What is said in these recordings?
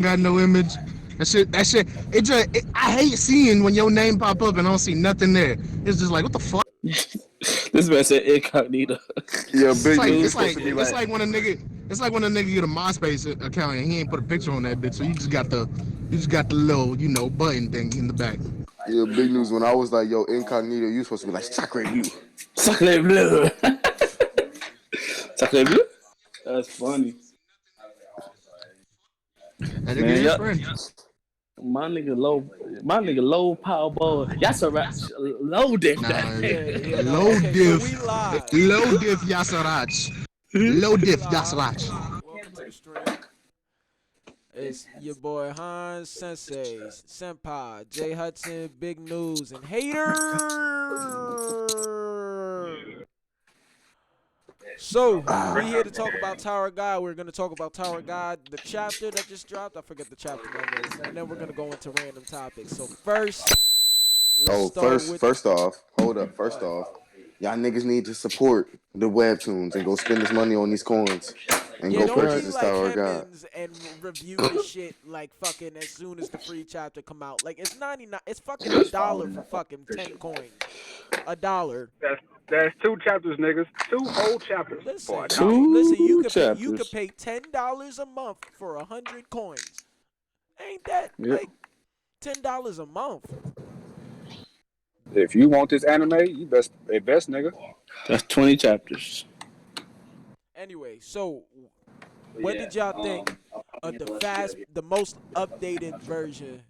got no image. That shit. I hate seeing when your name pop up and I don't see nothing there. It's just like, what the fuck? This man said incognito. Yeah, It's Big like News it's supposed like to be it's like, like when a nigga get a MySpace account and he ain't put a picture on that bitch, so you just got the little button thing in the back. yeah, Big News. When I was like, yo, incognito, you supposed to be like, Sacre you. Sacre bleu. Sacre bleu? That's funny. That nigga Man, is y'all, friend. my nigga low power ball. Yasser Rach low dick that Nah, Yeah, no. low Okay, so diff, we live. low diff Yasarach, low We diff live. Yasarach. Welcome to the stream. It's your boy Hans Sensei, Senpai, Jay Hudson, Big News, and Hater. So, we here to talk about Tower of God. We're going to talk about Tower of God, the chapter that just dropped. I forget the chapter number. And then we're going to go into random topics. So, first, let's Oh, start first, with. first off, hold up. First What? off, y'all niggas need to support the webtoons and go spend this money on these coins and Yeah, go don't purchase be this like Tower of God. Hemmings and review the shit like fucking as soon as the free chapter come out. Like it's 99. It's fucking $1 for fucking 10 coins. $1. That's two chapters, niggas. Two whole chapters for Listen, a dollar. you two could pay chapters. $10 a month for 100 coins. Ain't that Yep. like $10 a month? If you want this anime, you best invest, nigga. That's 20 chapters. Anyway, so what did y'all think of the most updated version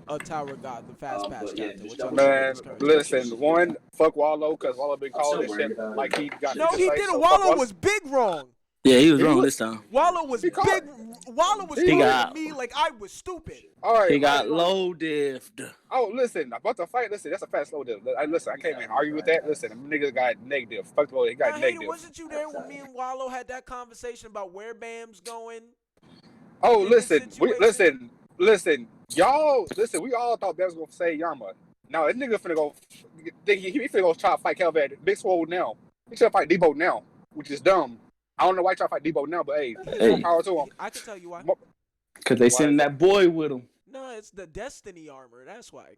of Tower of God, the Fast Pass chapter? What y'all think of Man, this current chapter? listen. One, fuck Wallow, cause Wallow been calling this shit like he got shit No, to he say. didn't. So fuck Wallow Wallow. was big wrong. Yeah, he was He wrong was- this time. Wallow was He called- big. Wallow was He talking got- to me like I was stupid. All right. He got all right. low diffed. Oh, listen. About to fight. Listen, that's a fast slow deal. Listen, I can't even argue with that. Listen, them niggas got negative. Fuck the world, they got Now, Hater, negative. wasn't you there when me and Wallow had that conversation about where Bam's going? Oh, in this listen, situation? listen, y'all, listen. We all thought Bam was gonna say Yarma. Now this nigga finna go, think he finna go try to fight Calvin Big Swole now. He should fight Debo now, which is dumb. I don't know why he try to fight Debo now, but hey, more power to him. I can tell you why. Because they Why sending is that boy with him. No, it's the Destiny armor. That's why.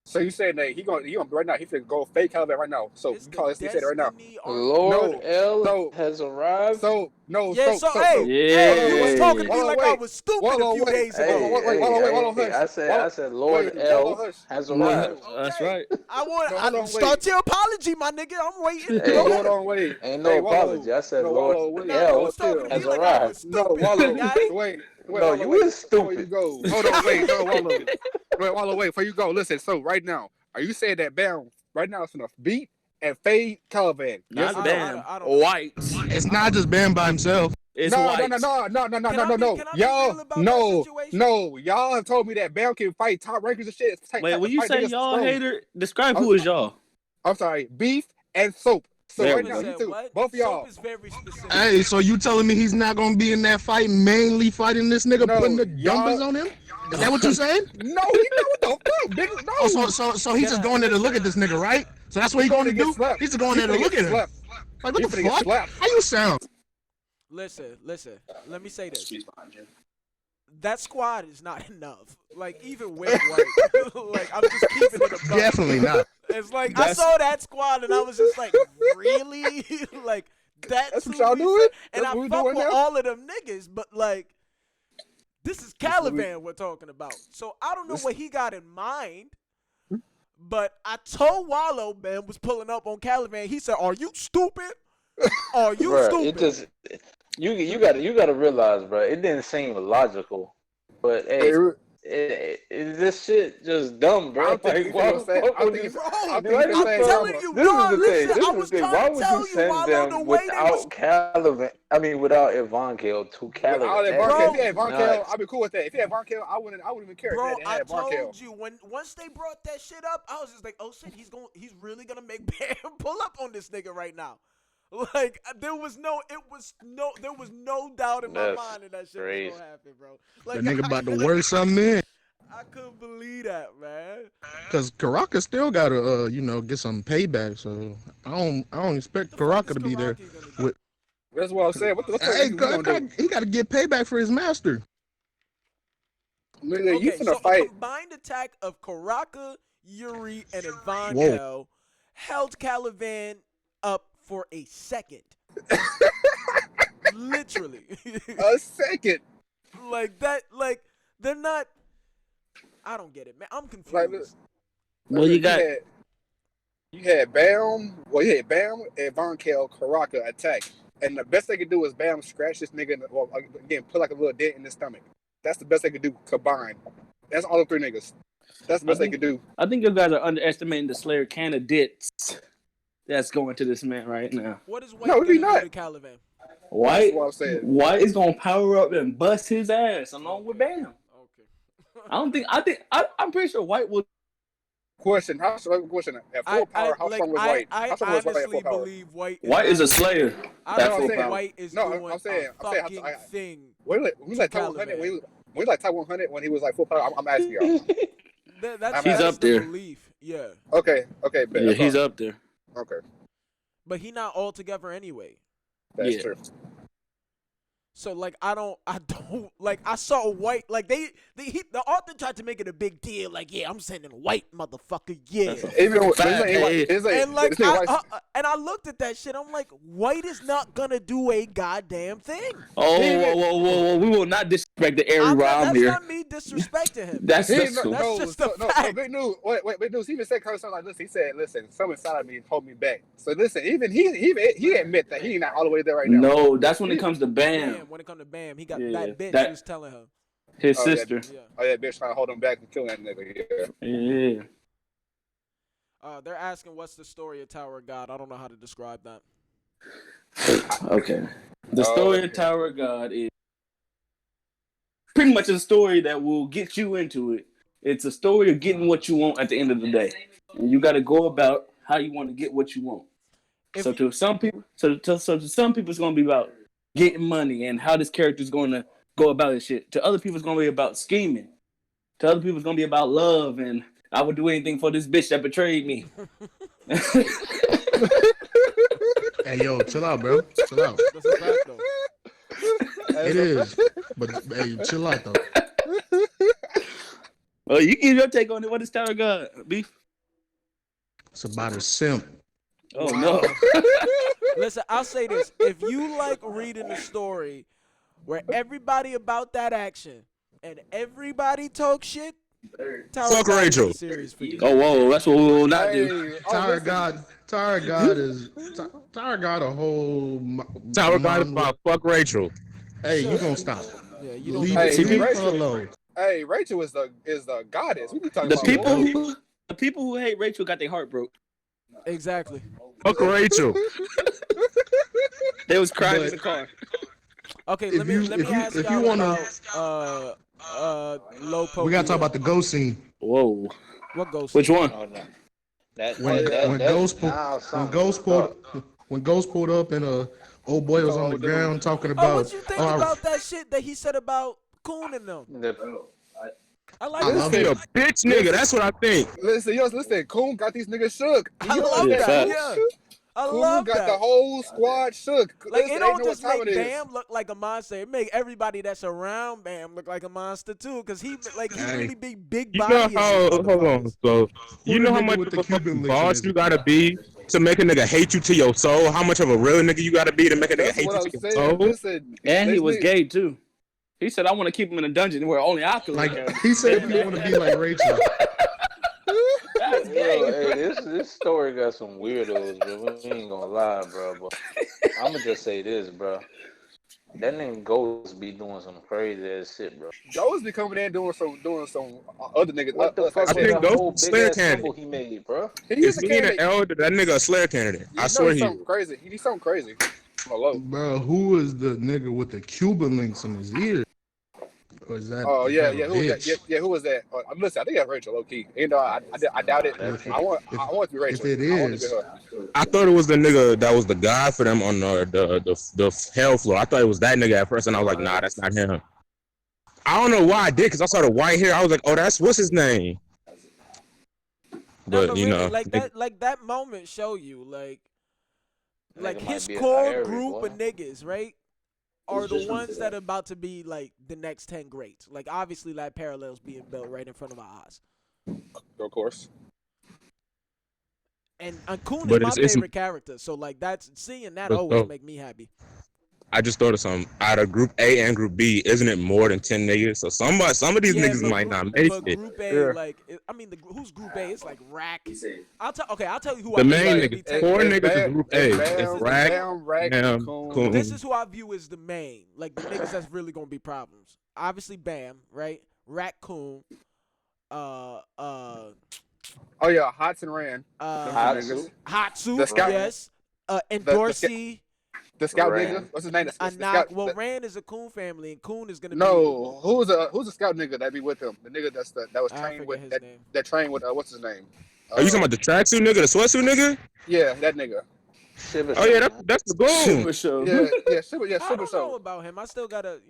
So you saying that he gonna right now? He finna go fake Calvin right now. So It's you the call this? He said it right now. Destiny armor. Lord No, L so- has arrived. So no, Yeah, so hey, you was Yeah. talking to me Wallow, like I wait. was stupid Wallow, a few wait. days Hey, ago. Wallow, hey, hush. I said, Lord Wait, L Wallow, hush. has That's arrived. right. I want No, hold on, start your apology, my nigga. I'm waiting. Hey, No, hold on, wait. Ain't Hey, no Wallow. apology. I said, No, Lord Wallow, wait. Nah, you L was talking to has me like I was arrived. No, stupid. Wallow. guy. Wait, No, Wallow, you wait. was Before you stupid. go. Hold on, wait. No, Wallow. Wait, Wallow, wait. Before you go, listen. So right now, are you saying that Bam right now is gonna beat and fade Caliban? Yes Not or no? Bam. I don't know. White. It's not just Bam by himself. It's No, white. no. Can I be Y'all, real about that no, situation? no. Y'all have told me that Bam can fight top rankers and shit. Wait, when you fight say niggas y'all strong. Hater, describe who is y'all. I'm sorry, Beef and Soap. So There right we now, go. you Said two, what? both of y'all. Soap is very specific. Hey, so you telling me he's not gonna be in that fight, mainly fighting this nigga, No, putting the y'all- dumpers on him? Is that what you saying? No, he know what the fuck, nigga. No. Oh, so he's just going there to look at this nigga, right? So that's what he's going to get do? slapped. He's just going He there to finna look get at him. slapped. Like, He what the finna get fuck? slapped. How you sound? Listen. Let me say this. That squad is not enough. Like even with White, like I'm just keeping it above. Definitely not. It's like I saw that squad and I was just like, really? Like that's what who y'all we doing? said? And That's I what we fuck doing with now? all of them niggas, but like this is Caliban we're talking about. So I don't know what he got in mind. But I told Wallow, man, was pulling up on Caliban. He said, "Are you stupid? Are you Bruh, stupid?" it just you gotta realize, bro. It didn't seem logical, but hey, this shit just dumb, bro. I don't think Like, he why finna the say- fuck I would think you? he- Bro, I think Why he the finna I'm say- telling fuck- you, This no, is the listen, thing. This I is was the thing. trying Why to would tell you you, send Wallow, them the way they was without Caliban? I mean, without Evonkel to Caliban? All that That Von Bro, Kel, if he had Von is Kel, nuts. I'd be cool with that. If he had Von Kel, I wouldn't even care Bro, if he I had Von Kel. told you once they brought that shit up, I was just like, oh shit, he's really gonna make Bam pull up on this nigga right now. Like there was no doubt in my That's mind that shit crazy. was gonna happen, bro. The Like nigga about to work something in. I couldn't believe that, man. Cause Karaka still gotta, get some payback. So I don't expect What the fuck Karaka is to be there. Karaki gonna do? With That's what I'm saying. What the hey, fuck we gonna do? he gotta get payback for his master. Nigga, you Okay, finna so a fight. combined attack of Karaka, Yuri, and Ivan Whoa. Kel held Caliban up for a second. Literally. A second. Like that, like, they're not. I don't get it, man. I'm Like, confused. Well, you got You had Bam. Well, you had Bam and Von Kel, Karaka attack, and the best they could do is Bam scratch this nigga, or again put like a little dent in his stomach. That's the best they could do combined. That's all the three niggas. That's the best they could do. I think you guys are underestimating the Slayer candidates that's going to this man right now. What is White No, gonna we do not. to Caliban? White, That's what I'm saying. White is gonna power up and bust his ass along with Bam. Okay. I'm pretty sure White will. Question: How strong? Question: At full power, how strong was White? I How strong was White at honestly full power? believe White. White is a not- Slayer. I at don't full think power. White is No, doing I'm saying, a fucking thing. When we like top 100, when we like top 100 when he was like full power. I'm asking y'all. That's He's up the there. belief. Yeah, Okay, bet. Yeah, That's he's all. up there. Okay, but he not all together anyway. that's Yeah. true. So like I don't like I saw White like the author tried to make it a big deal like yeah I'm sending White motherfucker yeah That's a Even fact. and like this nigga White- and I looked at that shit I'm like White is not gonna do a goddamn thing. Oh, whoa. We will not disrespect the Airy Rob That's here. not me disrespecting him. That's He just ain't- cool. That's just a fact. Big news. Wait, big news. He even said something like this. He said, "Listen, something inside of me hold me back." So listen, even he admit that he not all the way there right now. No, that's when it comes to Bam, When it come to Bam, he got Yeah, that bitch that- who's telling her. his Oh, yeah. sister. Yeah. Oh yeah, bitch trying to hold him back and kill that nigga. Yeah. Yeah. They're asking what's the story of Tower of God. I don't know how to describe that. Okay. The story of Tower of God is pretty much a story that will get you into it. It's a story of getting what you want at the end of the day. And you got to go about how you want to get what you want. So to some people, to some people, it's going to be about getting money and how this character is going to go about his shit. To other people, it's going to be about scheming. To other people, it's going to be about love and I would do anything for this bitch that betrayed me. Hey, yo, chill out, bro. Chill out. That's a fact though. It is. But, hey, chill out, though. Well, you give your take on it. What is Tower of God, Beef? It's about a simp. Oh, no. Listen, I'll say this: if you like reading a story where everybody about that action and everybody talk shit, Tower Fuck of God is Rachel. a series for you. Oh, whoa. That's what we will not do. Hey, Tower listen. God. Tower God is. Tower God a whole. Tower God is about fuck Rachel. Hey, you gonna stop. Yeah, you don't Leave, know. Hey, leave Rachel- her alone. Hey, Rachel is the goddess. We be talking The about people who hate Rachel got their heart broke. Exactly. Fuck Rachel. They was crying But- in the car. Okay, If let me you- let if me you- ask if you y'all wanna- about low poke. We gotta talk about the ghost scene. Whoa. what ghost. Which one? Oh, no. That, When that, when that, Ghost pulled now when something Ghost up. pulled up and old boy was on the ground talking Oh, about. what you think about that shit that he said about Coon and them? I like I This love that. nigga bitch nigga. That's what I think. Listen, Coon got these niggas shook. I love Yeah, that. facts. Yeah, I Coon love got that. the whole squad shook. Like Listen, it they don't know just what time make it is. Bam look like a monster. It make everybody that's around Bam look like a monster too. Cause he Hey. really big You body. know in how these hold on, motherfuckers. so you Who know the how nigga much with of the a Cuban fucking links boss is? you gotta be to make a nigga hate you to your soul? How much of a real nigga you gotta be to make a nigga That's hate what you I'm to your saying. soul? Listen, And he this was nigga- gay too. He said, I want to keep him in a dungeon where only I can Like look at him. he said, he want to be like Rachel. That's Yo, gay. hey, this story got some weirdos, bro. We ain't gonna lie, bro. But I'm gonna just say this, bro. That nigga Ghost be doing some crazy ass shit, bro. Ghost be coming in doing some other niggas. What the fuck I was think that Ghost whole is big Slayer ass symbol candidate. he made, bro? He Is is a he an candidate. elder? That nigga a Slayer candidate. You I know swear he's he something is. crazy. He's something crazy. Hello. Bro, who is the nigga with the Cuban links in his ear? Or is that? Oh is yeah, that a yeah. Who was that? bitch? Yeah, who was that? Listen, I think that's Rachel, low key. You know, I doubt it. I want it to be Rachel. If it I want it to is, be her. I thought it was the nigga that was the guy for them on the hell floor. I thought it was that nigga at first, and I was like, nah, that's not him. I don't know why I did, because I saw the white hair. I was like, oh, that's what's his name. No, But you really, know, like that moment show you like Nigga might his be a core Irish group boy. of niggas, right? are the ones that are about to be like the next 10 greats. Like obviously, like parallels being built right in front of our eyes. Of course. And Kun is But my it's favorite character, so like that's seeing that But always so- make me happy. I just thought of something. Out of Group A and Group B, isn't it more than 10 niggas? So some of these niggas but might group, not make but it. Group A, Yeah. like I mean, who's Group A? It's like Rack. I'll tell you who The I main think niggas, be It- 4 it's niggas Bam- in Group A. Bam, It's Rack, Bam, Rack, Bam, Kun. Kun. This is who I view as the main, like the niggas that's really gonna be problems. Obviously, Bam, right? Raccoon, Oh yeah, Hots and Rand. Hatsu. Hatsu, The scout- yes, and the Dorsey, The scout Rand. nigga. What's his name? The Anak. scout. Well, Rand is a Coon family, and Coon is gonna No, who's the scout nigga that be with him? The nigga that was be. I trained forget with his that name. that trained with what's his name? Are you talking about the tracksuit nigga, the sweatsuit nigga? Yeah, that nigga. Shiba Oh yeah, Show. that's the goal. Super show. Yeah, Super I don't know Show. about him. I still gotta,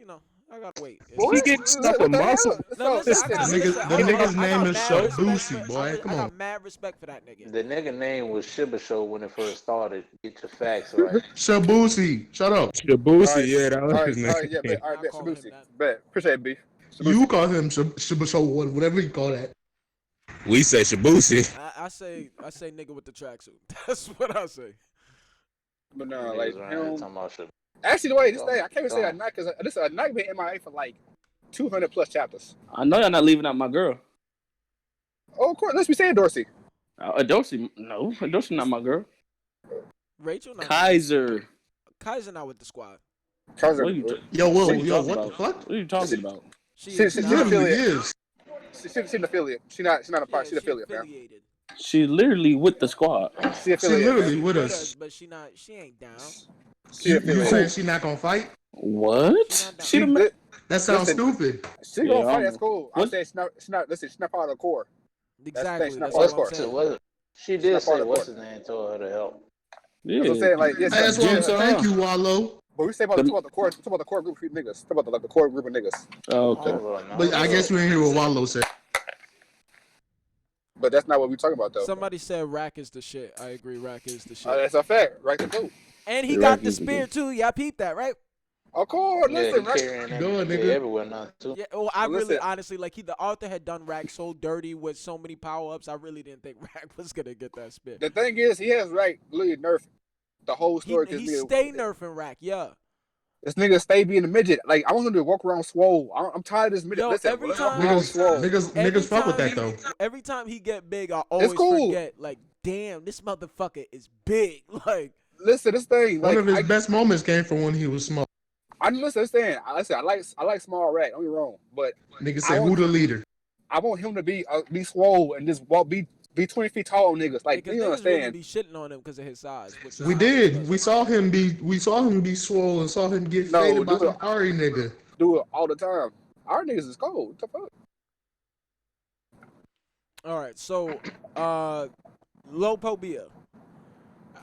I gotta wait. Boy, He gets stuck what with the hell? muscle. No, listen, I got, Niggas- listen, the I got- nigga's I got name is mad respect Shabusi, for- boy. I Come got on. mad respect for that nigga. The nigga name was Shiba Show when it first started. Get your facts right. Shabusi, shut up. Shabusi, Alright, yeah, that was All his right, name. all right, yeah, bet, all right, I'll bet, call him Shabusi. that. Bet, appreciate it, B. You call him Shabusi, whatever you call that. We say Shabusi. I say nigga with the tracksuit. That's what I say. But no, Niggas like around here him. talking about Shiba. Actually, the way this thing, I can't even say a night because this a night been MIA for like 200 plus chapters. I know y'all not leaving out my girl. Oh, of course, let's be saying Dorsey. Dorsey, no, Dorsey not my girl. Rachel, not Kaiser. Kaiser not with the squad. Kaiser, What are you, Yo, whoa, what are you yo, talking what about? the fuck? What are you talking about? She She- is she- not- she Literally affiliate. is. she's an affiliate. She's not a part. yeah, She's an affiliate, man. affiliated. She's literally with the squad. She's She affiliate. literally man. with With us. but she ain't down. She You affiliate. saying she not gonna fight? What? She She the ma- That sounds Listen. stupid. She gonna Yeah, fight. I'm- That's cool. I what? said she's not. Listen, she's not part of the core. Exactly. she's That's not what part I'm of saying. So what? She not did part say of the what's court. his name told her to help. Yeah. That's what I'm saying. Like, Hey, that's what I'm Jim saying. Thank you, Wallow. But we say about the core. Talk about the core group of niggas. Talk about the core group of niggas. Oh, okay. Well, no, But I guess you ain't hear what Wallow said. But that's not what we're talking about, though. Somebody said Rack is the shit. I agree. Rack is the shit. That's a fact. Right to go. And he Yeah, got Rack the is the spear good. too. Y'all peeped that, right? Of course. Yeah, Listen, he right. carrying that Go on, shit nigga. everywhere now too. Yeah. Well, I really, Listen. honestly, like the author had done Rack so dirty with so many power ups. I really didn't think Rack was gonna get that spear. The thing is, he has literally nerfed the whole story. He 'cause nigga- stay nerfing Rack. Yeah. This nigga stay being a midget. Like, I want him to walk around swole. I'm tired of this midget. Yo, Listen, every walk time- around Niggas, swole. niggas fuck with that though. Every time he get big, I always cool. forget. Like, damn, this motherfucker is big. Like, Listen, this thing. One Like, of his best moments came from when he was small. I listen. This thing. I like small rat. Don't get me wrong, but Nigga I said, want- who the leader? I want him to be swole and just walk, be 20 feet tall on niggas. Like, because you niggas really understand? be shitting on him because of his size. which We is- did. We saw him be swole and saw him get No, faded by do some it. Ari nigga. Do it all the time. Our niggas is cold. What the fuck? All right, so Lopobia.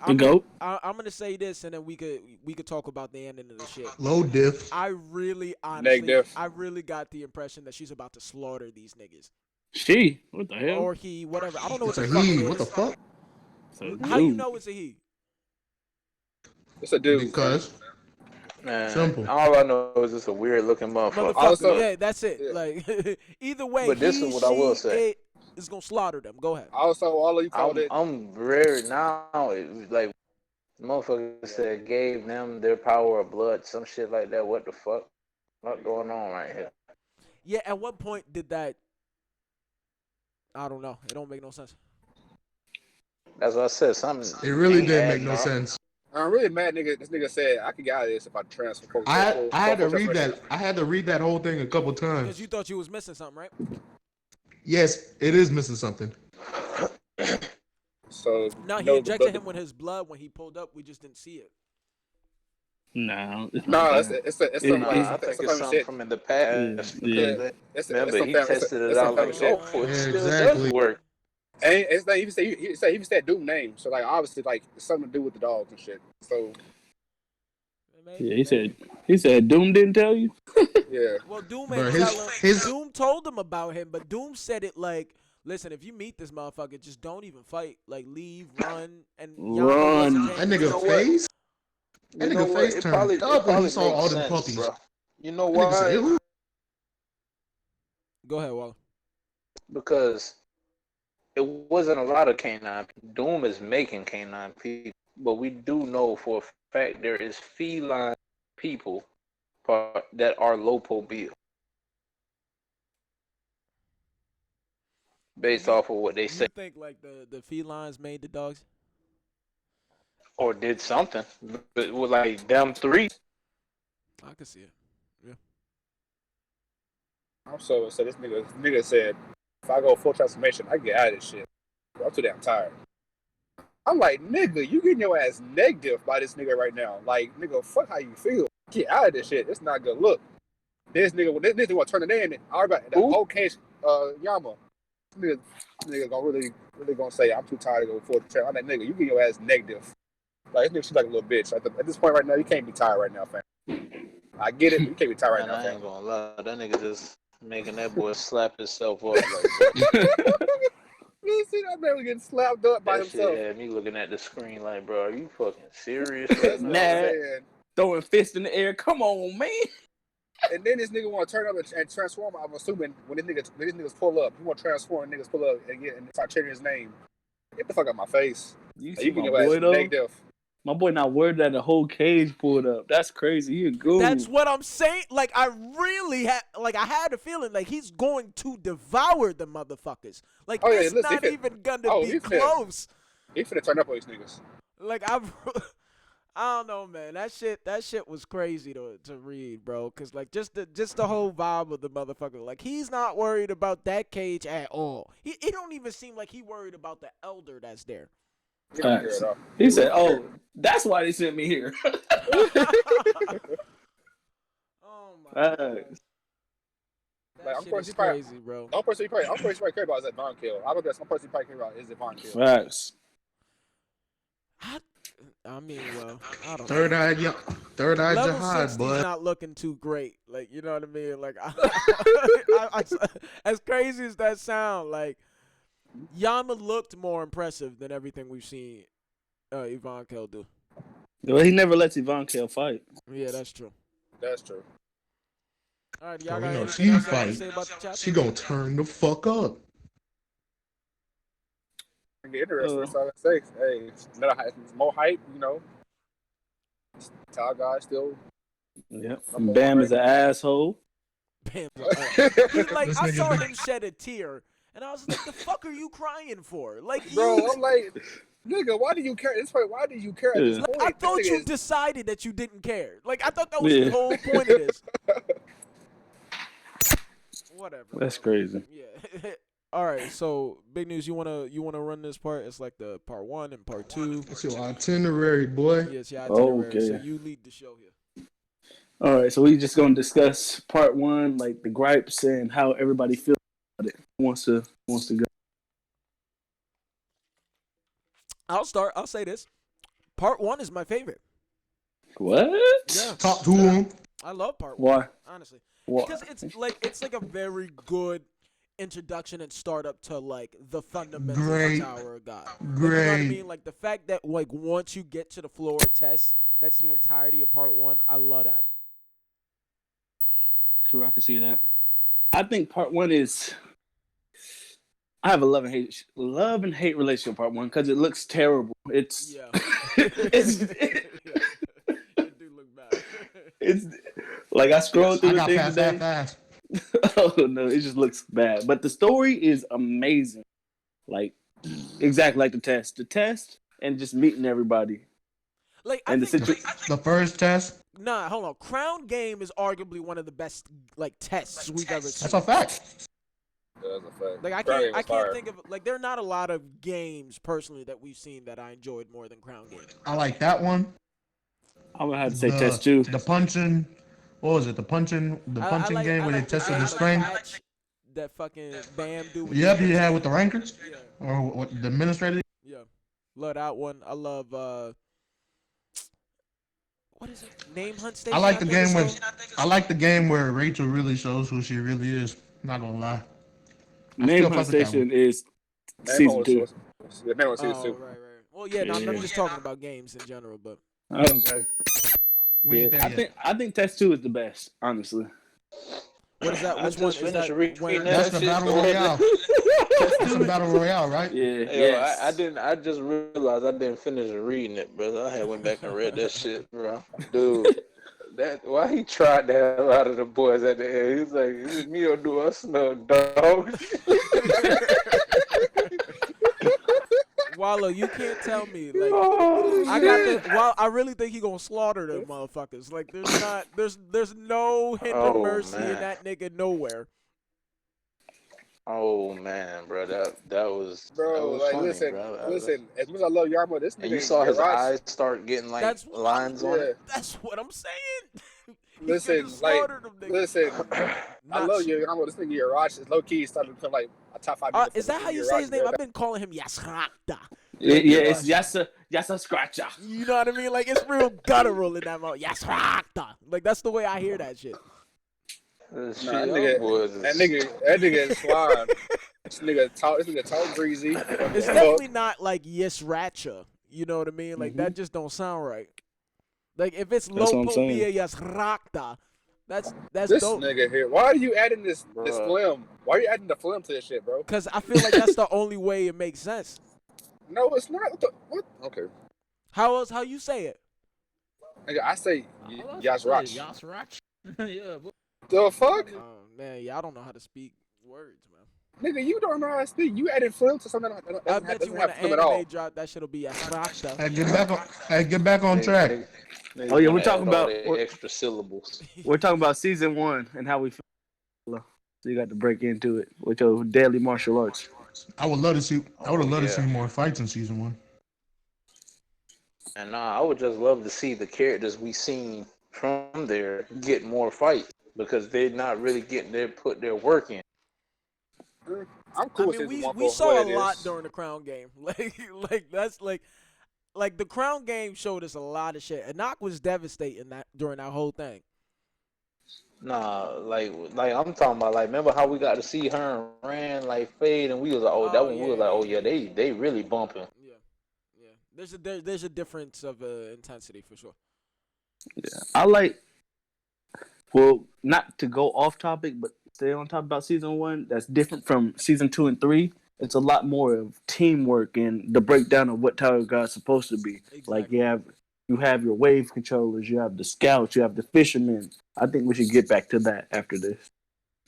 The GOAT. I'm gonna say this, and then we could talk about the ending of the shit. Low diff. I really, honestly, Negative. I really got the impression that she's about to slaughter these niggas, She. What the hell? or he, whatever. I don't know what It's the a fuck he. it What the is. fuck? So, How you dude. know it's a he? It's a dude. Because Man, Simple. all I know is it's a weird looking motherfucker. Motherfucker. Also- yeah, that's it. Yeah. Like either way, But this he, is what I will she, say. it is gonna slaughter them. Go ahead. Also, all of you called it. I'm very now. It was like motherfuckers said gave them their power of blood, some shit like that. What the fuck? What going on right here? Yeah. At what point did that? I don't know. It don't make no sense. That's what I said. Something. it really ain't did make adding no up. sense. I'm really mad, nigga. This nigga said I could get out of this if I transfer. I had to read that. I had to read that whole thing a couple Because times. you thought you was missing something, right? Yes, it is missing something. So No, he no, injected but- him with his blood when he pulled up. We just didn't see it. No. No, it's It- some. Nah, It's- I think some it's kind of something shit. from in the past. Yeah. because It's Remember, some he fam- tested it it's some out like, family shit. oh, it Yeah, still exactly. does work. And it's not even he even said Doom name. So like obviously like it's something to do with the dogs and shit. So Maybe, Yeah, he said Doom didn't tell you. yeah. Well, Doom Bro, ain't his- tell him. his- Doom told him about him, but Doom said it like, "Listen, if you meet this motherfucker, just don't even fight. Like, leave, run, and y'all Run. wasn't That paying nigga attention. face. That You know nigga what? face It turned probably, up when he makes saw all them sense, puppies. bro. You know That nigga said, why? "Who?" Go ahead, Waller. Because it wasn't a lot of canine. Doom is making canine people, but we do know for a fact there is feline people that are Lopo based off of what they say You think like the felines made the dogs? or did something. But with like them three, I can see it. Yeah. I'm so this nigga said, if I go full transformation, I get out of this shit. I'm too damn tired. I'm like, nigga, you getting your ass negative by this nigga right now. Like, nigga, fuck how you feel. Get out of this shit. It's not good look. This nigga want to turn it in. I already that Who? whole case, Yama. Nigga gonna really gonna say, I'm too tired to go full transformation. I'm like, nigga, you get your ass negative. Like, this nigga, she's like a little bitch. At this point right now, you can't be tired right now, fam. I get it, but you can't be tired right man, now, I fam. ain't gonna lie. That nigga just making that boy slap himself up. Like, You see that man was getting slapped up by that himself. shit had me looking at the screen like, bro, are you fucking serious That's right what now? I'm Nah. saying. Throwing fists in the air. Come on, man. And then this nigga want to turn up and transform. I'm assuming when these niggas pull up, he want to transform. And niggas pull up and start chanting his name. Get the fuck out of my face. You Like, see you my get your boy ass though? negative. My boy not worried that the whole cage pulled up. That's crazy. He a goon. That's what I'm saying. Like I really had, I had a feeling like he's going to devour the motherfuckers. Like Oh, yeah, it's listen, not he even gonna oh, be he finna- close. He finna turn up on these niggas. Like I don't know, man. That shit was crazy to read, bro. Cause like just the whole vibe of the motherfucker. Like he's not worried about that cage at all. He don't even seem like he worried about the elder that's there. He don't care Facts. at all. He said, "Oh, that's why they sent me here." Oh my Facts. god. That Like, I'm shit course is he probably- crazy, bro. The only person he probably care about is that Von Kill. I don't guess one person he probably care about is Von Kill. Facts. I mean, well, I don't know. Third eye Level jihad, 60's bud. not looking too great. Like, you know what I mean? Like, as crazy as that sound, like, Yama looked more impressive than everything we've seen Yvonne Kell do. Well, he never lets Yvonne Kell fight. Yeah, that's true. That's true. All right, Oh, y'all you got know, anything she else y'all wanna fight. say about the chapter? She gonna turn the fuck up. Get interesting. That's all I say. Hey, it's more hype, you know. Tall guy still. Yep. Number Bam one is an asshole. Bam. He, right like, This I nigga saw been- him shed a tear, and I was like, the fuck are you crying for? Like, Bro, you... I'm like, nigga, why do you care? This point, why do you care at this Yeah. point? I thought This you nigga is- decided that you didn't care. Like, I thought that was Yeah. the whole point of this. Whatever. That's bro. crazy. Yeah. All right. So, big news. You wanna run this part? It's like the part 1 and part 2. It's your itinerary, boy. Yes, yeah. Itinerary. Okay. So you lead the show here. All right, so we just gonna discuss part 1, like the gripes and how everybody feels about it. Who wants to go? I'll start. I'll say this. Part 1 is my favorite. What? Yeah. Talk to him. I love part 1. Why? Honestly. Why? Because it's like a very good introduction and startup to like the fundamentals Great. of Tower of God. Like, you know what I Great. mean? Like the fact that like once you get to the floor test, that's the entirety of part 1. I love that. True, I can see that. I think part 1 is. I have a love and hate relationship with part 1 because it looks terrible. It's Yeah. it's Yeah. It do look bad. it's like I scrolled through I the got thing past today. that fast. Oh no, it just looks bad. But the story is amazing. Like exactly like the test, and just meeting everybody. Like I And the think, situation. The first test. nah, hold on. Crown Game is arguably one of the best like tests we've ever seen. That's a fact. That's a fact. Like I Crown Game can't was fire. think of like there are not a lot of games personally that we've seen that I enjoyed more than Crown Game. I like that one. I'm gonna have to say test 2. The punching. What was it? The punching I game where they like tested the his strength. match that fucking Bam do. With Yep, the- he had with the rankers Yeah, or what the administrator. yeah. Love that one. I love what is it? Name Hunt Station. I like the think it's game where called? I like the game where Rachel really shows who she really is. Not gonna lie. Name still Hunt fuck with that Station is Man, season was- 2. was- The man was season Oh, 2. right. Well, yeah, no, I'm Yeah. just talking about games in general, but Okay. We ain't there yet. I think Test 2 is the best, honestly. What is that? I Which one just is that? finished reading That's that the shit. battle royale. That's the battle royale, right? Yeah. Yo, Yes. I didn't. I just realized I didn't finish reading it, brother. I had went back and read that shit, bro. Dude, why he tried the hell out of the boys at the end? He's like, "Is it me or do I smell dog?" Wallow, you can't tell me like Oh, I got the. Well, I really think he gonna slaughter them motherfuckers. Like there's no hint of Oh, mercy in man. that nigga nowhere. Oh man, bro, that was Bro, that was like funny, listen, bro. listen. As much as I love Yarmo, this nigga And you saw his Yaraj- eyes start getting like That's lines on Yeah. it. That's what I'm saying. He Listen, finna like, slaughter them niggas. listen. I Not love sh- you, Yarmo. This nigga Yaraj is low key starting to become like a top 5. nigga Is for that how you Yaraj, say his name? bro. I've been calling him Yasrakta. Yeah, it's Yasa Scratcher. You know what I mean? Like it's real guttural in that mouth. Yasrakta. Like that's the way I hear that shit. Shit, Nah, that y'all nigga, boys is- that nigga is suave. This nigga talk greasy. It's definitely not like Yesracha. You know what I mean? Like that just don't sound right. Like if it's That's what I'm Lopobia Yasrakta, that's This dope. nigga here. Why are you adding this Bruh. phlegm? Why are you adding the phlegm to this shit, bro? Cause I feel like that's the only way it makes sense. No, it's not. What? Okay. How you say it? Nigga, I say Yasrach. Yasrach. Yeah. The fuck? Oh man, y'all don't know how to speak words, man. Nigga, you don't know how to speak. You added phlegm to something that I doesn't bet you have when an phlegm at all. anime drop, that shit'll be Yasrakta. Get back on track. They Oh, yeah, we're add talking all about- the extra syllables. We're talking about season 1 and how we feel. So you got to break into it with your deadly martial arts. I would have loved to yeah. see more fights in season 1. And I would just love to see the characters we seen from there get more fights because they're not really getting put their work in. I'm I cool with mean, season we 1 we for saw what a it lot is. during the Crown Game. Like that's like the Crown Game showed us a lot of shit. Anak was devastating during that whole thing. Nah, like I'm talking about like remember how we got to see her and Rand like fade and we was like that Oh, one we yeah, was like yeah. they really bumping. Yeah. There's a difference of intensity for sure. I like, well, not to go off topic, but stay on top about season 1. That's different from season 2 and 3. It's a lot more of teamwork and the breakdown of what Tower of God's supposed to be. Like Exactly. you have your wave controllers, you have the scouts, you have the fishermen. I think we should get back to that after this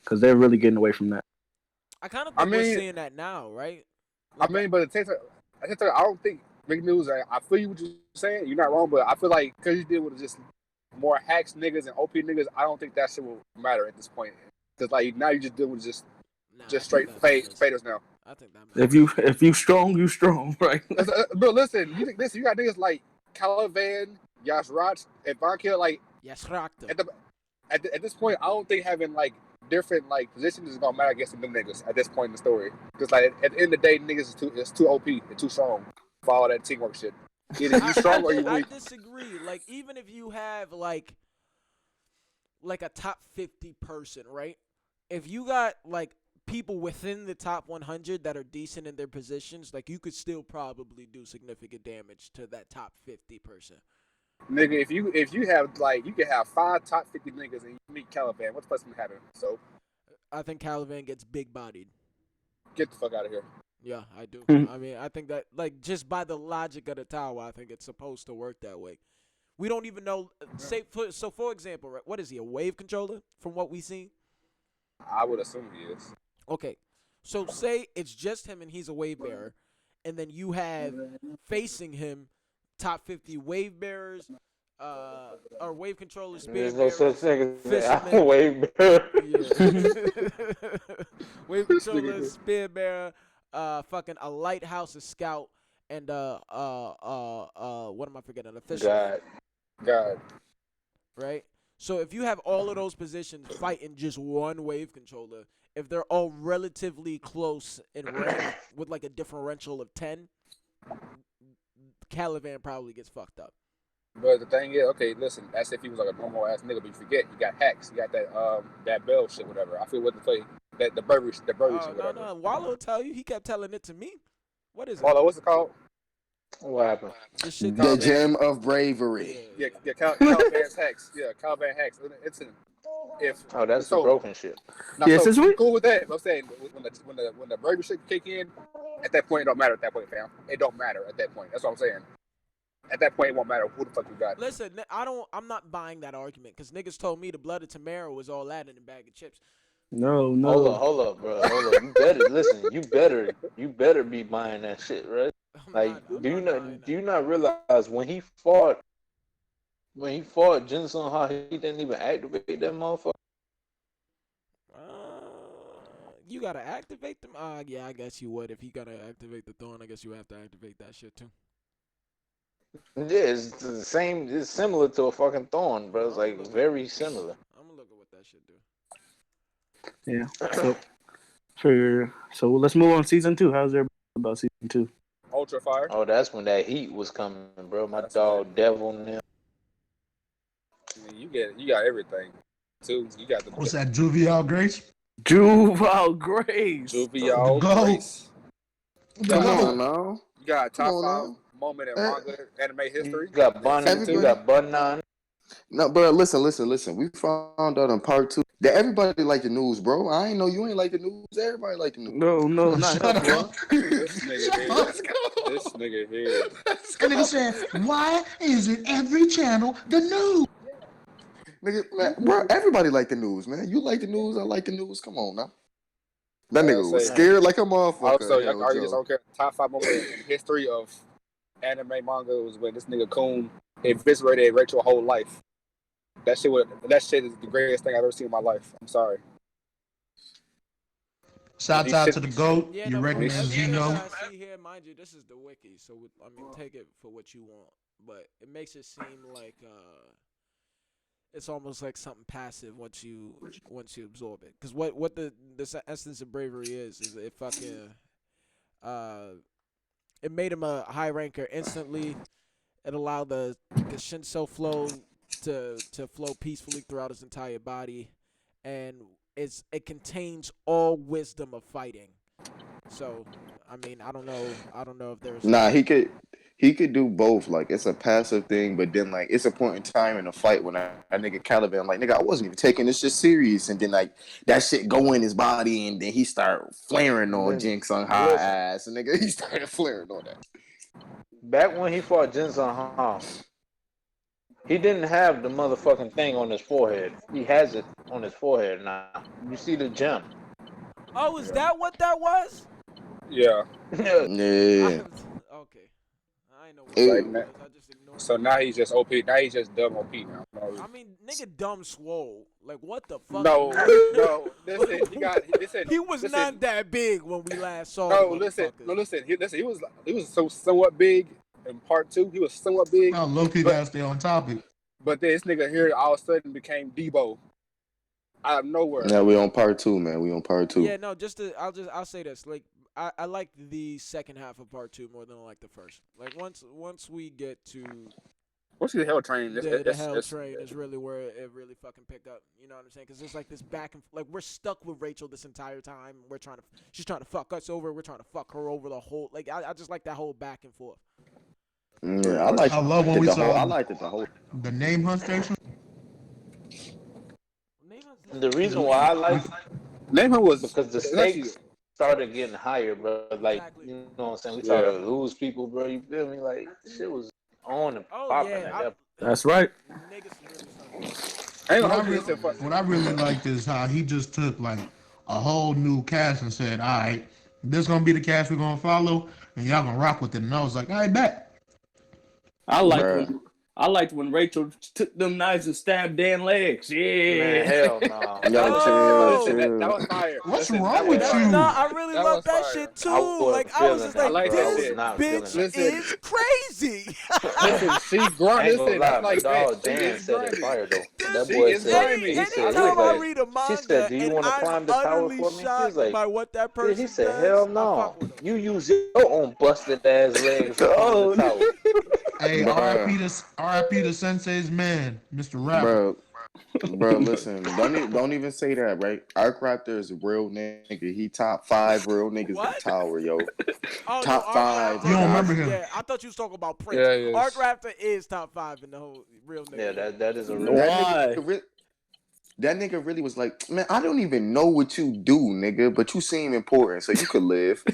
because they're really getting away from that. I kind of think I we're mean- seeing that now, right? I mean, but I don't think big news. I feel you what you're saying. You're not wrong, but I feel like because you deal with just more hacks niggas and OP niggas, I don't think that shit will matter at this point. Because like now you just deal with just Nah, I straight think that matters. faders now. I think that matters. If you strong, you strong, right? Bro, listen, you got niggas like Caliban, Yash Raj, and Von Kill. Like Yasrakta. at this point, I don't think having like different like positions is gonna matter against them niggas at this point in the story. Because like at the end of the day, niggas is too OP and too strong for all that teamwork shit. Either you strong or you I weak. disagree. Like even if you have like a top 50 person, right? If you got like people within the top 100 that are decent in their positions, like you could still probably do significant damage to that top 50 person. Nigga, if you have like you can have 5 top 50 niggas and you meet Caliban, what's the first thing to happen? So I think Caliban gets big bodied. get the fuck out of here. Yeah, I do. Mhm. I mean, I think that like just by the logic of the tower, I think it's supposed to work that way. We don't even know. For example, right? What is he? A wave controller? From what we seen. I would assume he is. Okay, so say it's just him and he's a wave bearer, and then you have facing him top 50 wave bearers, or wave controllers, spear There's no such bearers. thing as that. fisherman. I'm way better. Yeah. Wave controller, spear bearer, fucking a lighthouse, a scout, and what am I forgetting? A fisherman. God. Right? So if you have all of those positions fighting just one wave controller, if they're all relatively close in rank with like a differential of 10, Caliban probably gets fucked up. But the thing is, okay, listen, that's if he was like a normal ass nigga, but you forget you got hacks, you got that bell shit, whatever. I feel what to play the burger shit, Oh, whatever. no. Wallow will tell you. He kept telling it to me. What is it? Wallow, what's it called? What happened? This shit The got gem of bravery. Yeah, Caliban hacks. Yeah, Caliban hacks. It's an if. Oh, that's so, the broken shit. Now, Yeah, so since we- cool with that. I'm saying when the bravery shit kick in, at that point it don't matter. At that point, fam, it don't matter at that point. That's what I'm saying. At that point, it won't matter who the fuck you got. Listen, I'm not buying that argument because niggas told me the blood of Tamara was all that in a bag of chips. No. Hold up, bro. Hold up. You better listen. You better be buying that shit, right? Do you not realize when he fought Jin Sung Ha, he didn't even activate that motherfucker? You gotta activate them. Yeah, I guess you would. If you gotta activate the thorn, I guess you have to activate that shit too. Yeah, it's the same. It's similar to a fucking thorn, bro. It's like very similar. I'm gonna look at what that shit do. Yeah. So let's move on to season 2. How's everybody about season 2? Ultra fire. Oh, that's when that heat was coming, bro. My dog Devil now. I mean, you got everything too. You got the What's that, Juvial Grace? Juvenile Grace. Juvial Go. Grace. Come on now. You got top Come on 5 now. moment in manga anime history. You got Bun 9. No, bro, listen. We found out in part 2 that everybody like the news, bro. I ain't know you ain't like the news. Everybody like the news. No, not Shut him, bro. up. This nigga here. That nigga said, why is it every channel the news? Nigga, man, bro, everybody like the news, man. You like the news, I like the news. Come on now. That nigga was scared like a motherfucker. Also, y'all can argue this. Okay, top 5 moments in history of anime manga was when this nigga Kun eviscerated Rachel's whole life. That shit is the greatest thing I've ever seen in my life. I'm sorry. Shouts out to the GOAT. Yeah, You no, recognize everything Zeno. that I see here, mind you, this is the wiki, so I mean, take it for what you want. But it makes it seem like it's almost like something passive once you absorb it. Because what the essence of bravery is it fucking it made him a high ranker instantly. It allowed the Shinso flow to flow peacefully throughout his entire body, and it contains all wisdom of fighting. So, I mean, I don't know if there's Nah, he could do both. Like, it's a passive thing, but then like it's a point in time in a fight when that nigga Caliban, like, nigga, I wasn't even taking this shit serious, and then like that shit go in his body, and then he start flaring on Jin Sung Ha ass, and nigga he started flaring on that. Back when he fought Jin Sung Ha, he didn't have the motherfucking thing on his forehead. He has it on his forehead now. You see the gem. Oh, is that what that was? Yeah. Yeah. Okay. I know what Hey. that was. I just ignored So it. now he's just OP. Now he's just dumb OP now. I mean, nigga dumb swole. Like, what the fuck? No. Listen, He was listen. not that big when we last saw No, him. listen. He was so somewhat big in part 2. He was somewhat big, Oh, low-key gotta stay on topic. but then this nigga here all of a sudden became Debo out of nowhere. Now we on part 2, man. We on part 2. Yeah, no, I'll say this. Like, I like the second half of part 2 more than I like the first. Like, once we get to What's the hell train? the hell train is really where it really fucking picked up. You know what I'm saying? Because there's like this back and like we're stuck with Rachel this entire time. She's trying to fuck us over. We're trying to fuck her over the whole. Like I just like that whole back and forth. Yeah, I love when we saw I liked it the whole. the name hunt station. The reason why I like Name him was because the it's actually- stakes started getting higher, bro. Like, Exactly. you know what I'm saying? We started to lose people, bro. You feel me? Like, shit was on and Oh popping yeah, at that. That's right. Niggas really started. I ain't What I, gonna really, what I really liked is how he just took like a whole new cast and said, all right, this gonna be the cast we're gonna follow, and y'all gonna rock with it. And I was like, all right, bet. I liked when Rachel took them knives and stabbed Dan legs. Yeah. Man, hell no. Oh. Listen, that was fire. What's Listen, wrong that with was you? fire. Nah, I really That love was that fire. shit too. I wasn't Like I was just feeling like, that. I like that this shit. Not bitch feeling that. is crazy. Listen, she grunt. I ain't gonna Listen, lie, that's like but dog, that. She Dan is said it grimy. fire though. That She boy is said, grimy. he said, he Anytime was I like, read a manga she said, do you and want to I'm climb the tower utterly for me? He shocked was like, by what that yeah, person he said, does, hell I no. fuck with him. You use your own busted ass legs to climb the tower. Hey, Bruh. RIP to Sensei's man, Mr. Rapper. Bro, Bro, listen, don't even say that, right? Arc Raptor is a real nigga. He top 5 real niggas in What? Tower, yo. Oh, Top no, 5. You don't remember him? Yeah, I thought you was talking about Prince. Yeah, yes. Arc Raptor is top 5 in the whole real nigga. Yeah, that is a real. Why? That nigga really was like, man, I don't even know what you do, nigga, but you seem important, so you could live.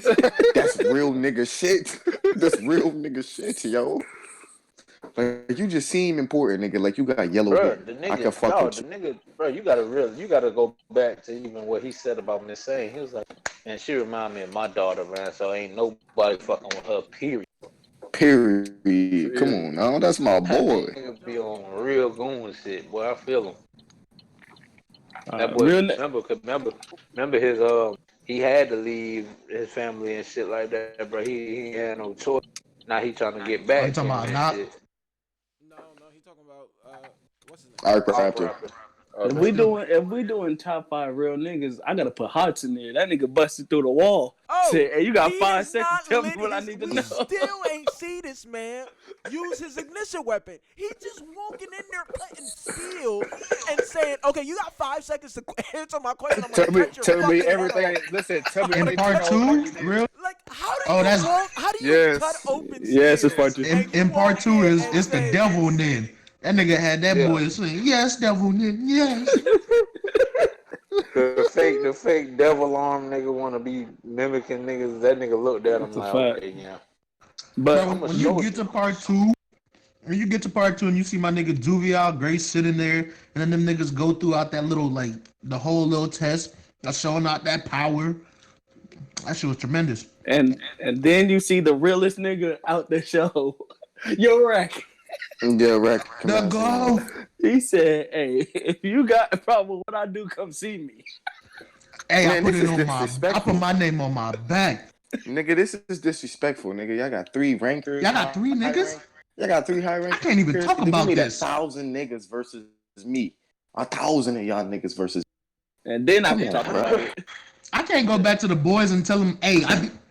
That's real nigga shit. That's real nigga shit, yo. Like, you just seem important, nigga. Like, you got yellow Bro, hair. the I can nigga, fuck no, with the you. nigga, bro, you gotta go back to even what he said about Miss Sane. He was like, man, she remind me of my daughter, man. So ain't nobody fucking with her. Period. Period. Come on, now. That's my That boy. nigga be on real goon shit, boy. I feel him. That boy, Real. remember his he had to leave his family and shit like that, bro. He ain't had no choice. Now he trying to get back you to talking him about and Knock? shit. No, he talking about what's his name? Arc Arc Raptor. Raptor. If we doing top 5 real niggas, I gotta put Hots in there. That nigga busted through the wall. Oh, Said, hey, you got he 5 has seconds. not Tell me lit what I his- need to we know. still ain't see this man use his ignition weapon. He just walking in there cutting steel and saying, "Okay, you got 5 seconds to answer my question. I'm gonna cut your Tell me fucking everything. head off." Listen, tell me In everything. part you know two, about you did. real. Like, how do Oh, you that's- walk? How do you Yes. cut open Yes, steel? it's part 2. And you In part walk 2 in is and it's the say, devil Nin. That nigga had that Yeah. boy saying, "Yes, devil Nin, yes." The fake devil arm nigga want to be mimicking niggas. That nigga looked at him That's a like, fact. okay, yeah. But Bro, I'ma when show you get you. to part 2, and you see my nigga Duvial Grace sitting there, and then them niggas go throughout that little, like, the whole little test of showing out that power. That shit was tremendous. and then you see the realest nigga out the show. Yo, Rack. Yeah, The recognize go. him. He said, hey, if you got a problem with what I do, come see me. Hey, Man, this is I disrespectful. put my name on my back. Nigga, this is disrespectful, nigga. Y'all got 3 rankers. Y'all got 3 niggas? Y'all got 3 high rankers. I can't even talk Give about me this. 1,000 niggas versus me. 1,000 of y'all niggas versus. And then I Come be on, talking bro. about it. I can't go back to the boys and tell them, "Hey,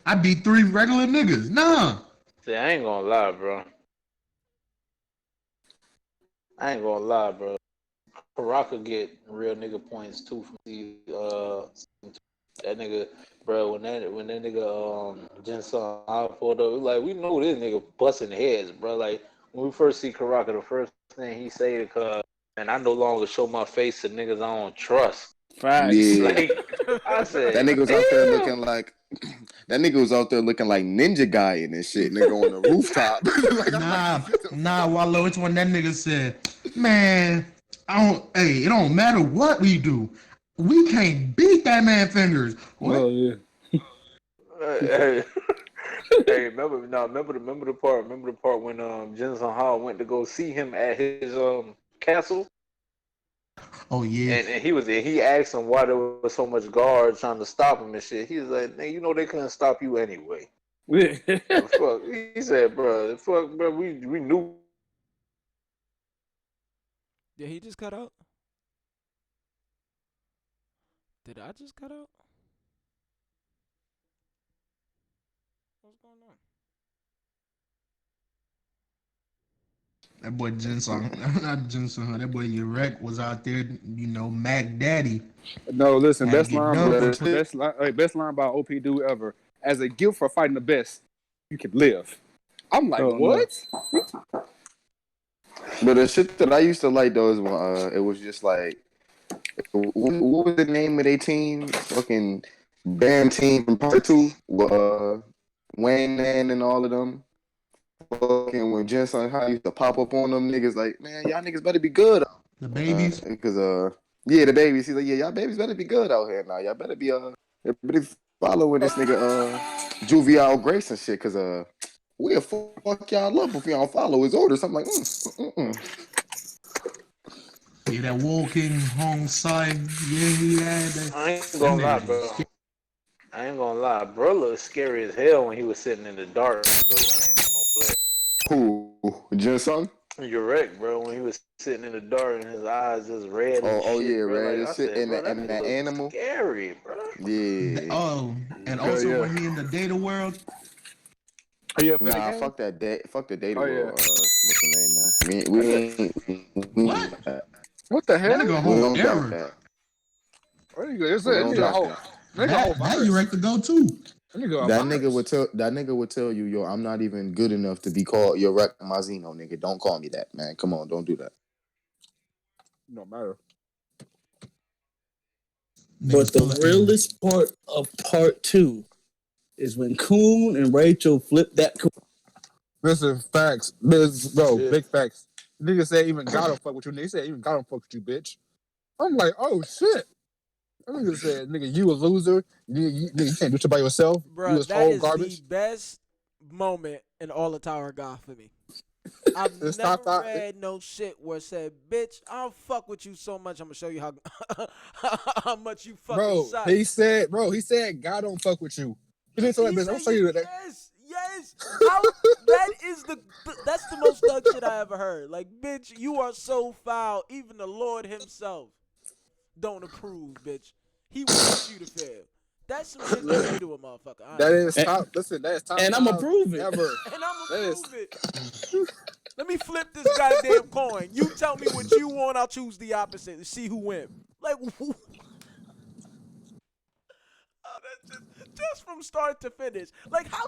I beat 3 regular niggas." Nah. See, I ain't gonna lie, bro. Karaka get real nigga points too from the that nigga, bro. When that nigga Jinsun I pulled up, like we know this nigga busting heads, bro. Like when we first see Karaka, the first thing he say to Cuz, and I no longer show my face to niggas I don't trust. Facts. Yeah. Like I said, That nigga was out there "Damn." looking like Ninja Guy and this shit, nigga, on the rooftop. Like, Nah, Wallow. It's when that nigga said, "Man, it don't matter what we do. We can't beat that man fingers." What? Oh, yeah. Hey, remember the part when Jinsun Hall went to go see him at his castle, Oh yeah. and he asked him why there was so much guards trying to stop him and shit. He was like, "Nigga, you know they couldn't stop you anyway." Fuck, he said, "Bro, fuck, bro, we knew." Did he just cut out? Did I just cut out? What's going on? That boy Jinsun, not Jinsun, that boy Urek was out there, Mac Daddy. No, listen, Had to best get line, dumped. bro. Best line by OP dude ever. As a gift for fighting the best, you can live. I'm like, Oh, no. what? but the shit that I used to like though is when it was just like, what was the name of their team? Fucking band team from part 2. Wayne Man and all of them. Fucking when Jensen High used to pop up on them niggas like, man, y'all niggas better be good. The babies. Because the babies. He's like, yeah, y'all babies better be good out here now. Y'all better be following this nigga Juvial Grace and shit. Cause we'll fuck y'all up if y'all follow his orders. I'm like, Yeah, that walking home side. Yeah, he had that. I ain't gonna lie, bro. I ain't gonna lie, bro looked scary as hell when he was sitting in the dark. Though I ain't no flex. Who? Jensen? You're right, bro. When he was sitting in the dark and his eyes just red. And Oh shit, yeah, bro. red Like, and I shit. said, And bro, that look animal. Scary, bro. Yeah. Oh, and also yeah. when he in the data world. Are you a Nah, game? fuck that. Fuck the data Oh, world. yeah. What's the name, man? We ain't. What? What the That hell? nigga a We whole don't got error. that. What nigga? It's a We don't nigga a got whole. that. Nigga a That, whole that virus. you right to go too. Nigga a That virus. nigga would tell you, yo, I'm not even good enough to be called your Mazino, nigga. Don't call me that, man. Come on, don't do that. No matter. But Niggas full the of error. realest part of part 2 is when Coon and Rachel flip that coin. Listen, facts. Bro, Shit. big facts. Nigga said even God don't fuck with you. Nigga said even God don't fuck with you, bitch. I'm like, oh shit. That nigga said, nigga, you a loser. You can't do shit by yourself. You Bruh, was that whole is garbage. the best moment in all of Tower of God for me. I've It's never top five. read no shit where it said, bitch, I'll fuck with you so much, I'm gonna show you how much you fucking Bro, suck. he said, God don't fuck with you. He didn't say that, He bitch. I'll said show you that. Yes. How that's the most thug shit I ever heard. Like, bitch, you are so foul. Even the Lord himself don't approve, bitch. He wants you to fail. That's some shit to say to a motherfucker. That is And- top. Listen, that is top. and I'ma five prove it. Ever. And I'm That gonna is- prove it. Let me flip this goddamn coin. You tell me what you want, I'll choose the opposite to see who wins. Like, oh, that's just from start to finish. Like, how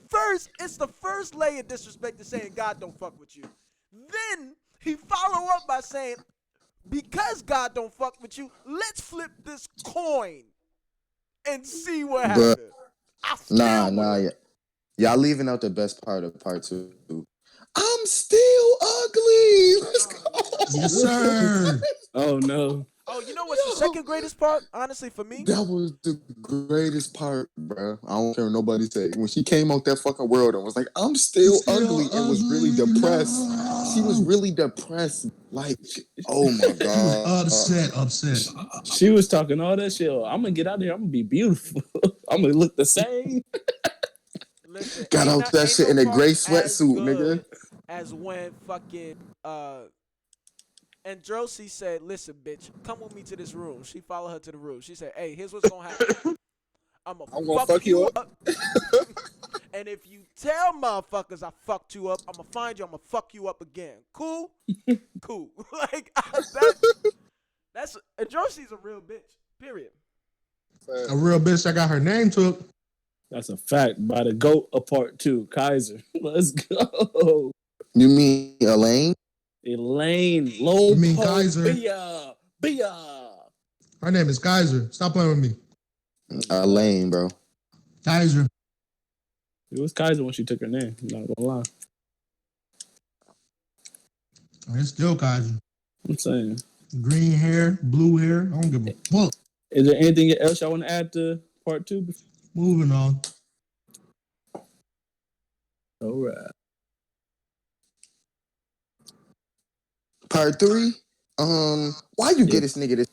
First, it's the first layer of disrespect to saying God don't fuck with you. Then he follow up by saying, because God don't fuck with you, let's flip this coin and see what Bruh. happens. I still Nah, win. yeah. Y'all leaving out the best part of part 2. I'm still ugly. Let's go. Yes, sir. Oh no. Oh, you know what's the second greatest part? Honestly, for me, That was the greatest part, bro. I don't care what nobody say. When she came out that fucking world and was like, I'm still ugly, and was really depressed. She was really depressed. Like, oh my God. Upset. She was talking all that shit. I'm gonna get out of here. I'm gonna be beautiful. I'm gonna look the same. listen, Got ain't out not- that ain't shit no in a part gray as sweatsuit, good nigga. As when fucking Androsi said, "Listen, bitch, come with me to this room." She followed her to the room. She said, "Hey, here's what's gonna happen. I'm gonna fuck you up. And if you tell motherfuckers I fucked you up, I'm gonna find you. I'm gonna fuck you up again. Cool, cool. Like that's Androsi's a real bitch. Period. A real bitch that got her name took. That's a fact. By the GOAT of part 2, Kaiser. Let's go. You mean Elaine? Elaine Low. You mean Kaiser? Bia. Her name is Kaiser. Stop playing with me. Elaine, bro. Kaiser. It was Kaiser when she took her name. I'm not gonna lie. It's still Kaiser. I'm saying. Green hair, blue hair. I don't give a fuck. Is there anything else y'all want to add to part 2? Moving on. All right. Part 3. Why you get this nigga this?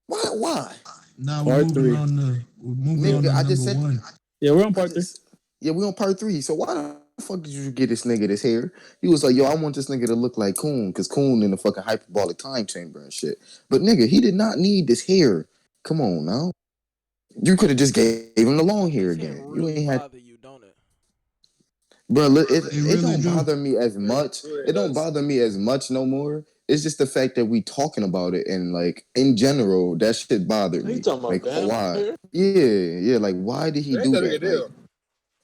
Why? Now Part we're three. moving on to Nigga, number I just said- one. Yeah, we're on part 3. Yeah, we on part 3. So why the fuck did you get this nigga this hair? He was like, yo, I want this nigga to look like Coon, because Coon in the fucking hyperbolic time chamber and shit. But nigga, he did not need this hair. Come on now. You could have just gave him the long hair This hair again. really You ain't had, bother you, don't it? bro. It really don't do. bother me as much. really It don't does. bother me as much no more. It's just the fact that we talking about it and like in general, that shit bothered What me. you talking about, Like Bam? why? Yeah. Like why did he That do ain't that big a that? deal. Like,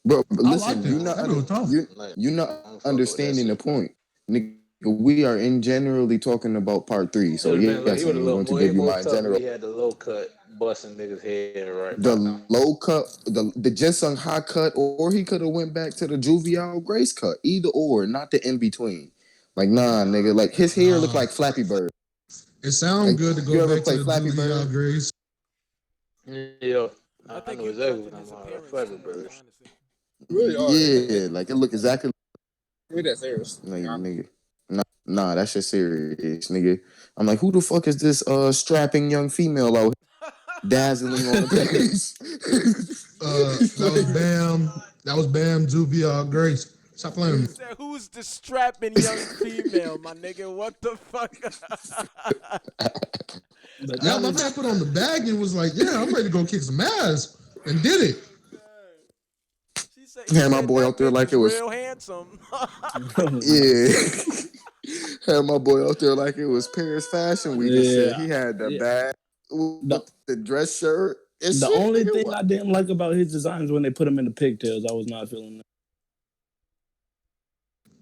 bro, I listen, like you that. not That was tough. you're I not don't fuck with understanding the that shit. point. Nigga, we are in generally talking about part 3. So He yes, would have I'm looked going to more, give you more my tough general. if he had the low cut busting niggas head right The now. low cut, the Jensung high cut, or he could have went back to the Juvial Grace cut. Either or, not the in between. Like nah, nigga. Like his hair looked like Flappy Bird. It sounds Like, good to you go ever back to play the Flappy Julia Bird? Grace. Yeah, I I think know you exactly judging what his I'm about. appearance Flappy too much, Birds. honestly. Really are. Yeah, like it look exactly Look at that serious. like nigga. Nah, that shit serious, nigga. I'm like, who the fuck is this strapping young female out here dazzling on the page? That was Bam. That was Bam Julia Grace. Stop playing with me. Said, who's the strapping young female, my nigga? What the fuck? But Yeah, that my was, man put on the bag and was like, "Yeah, I'm ready to go kick some ass," and did it. She said, Had my boy that out there bitch like is it was- real handsome. Yeah. Had my boy out there like it was Paris Fashion Week and shit. Yeah, He had the yeah. bag The with the dress shirt and the shit. only Nigga, thing what? I didn't like about his designs when they put him in the pigtails, I was not feeling that.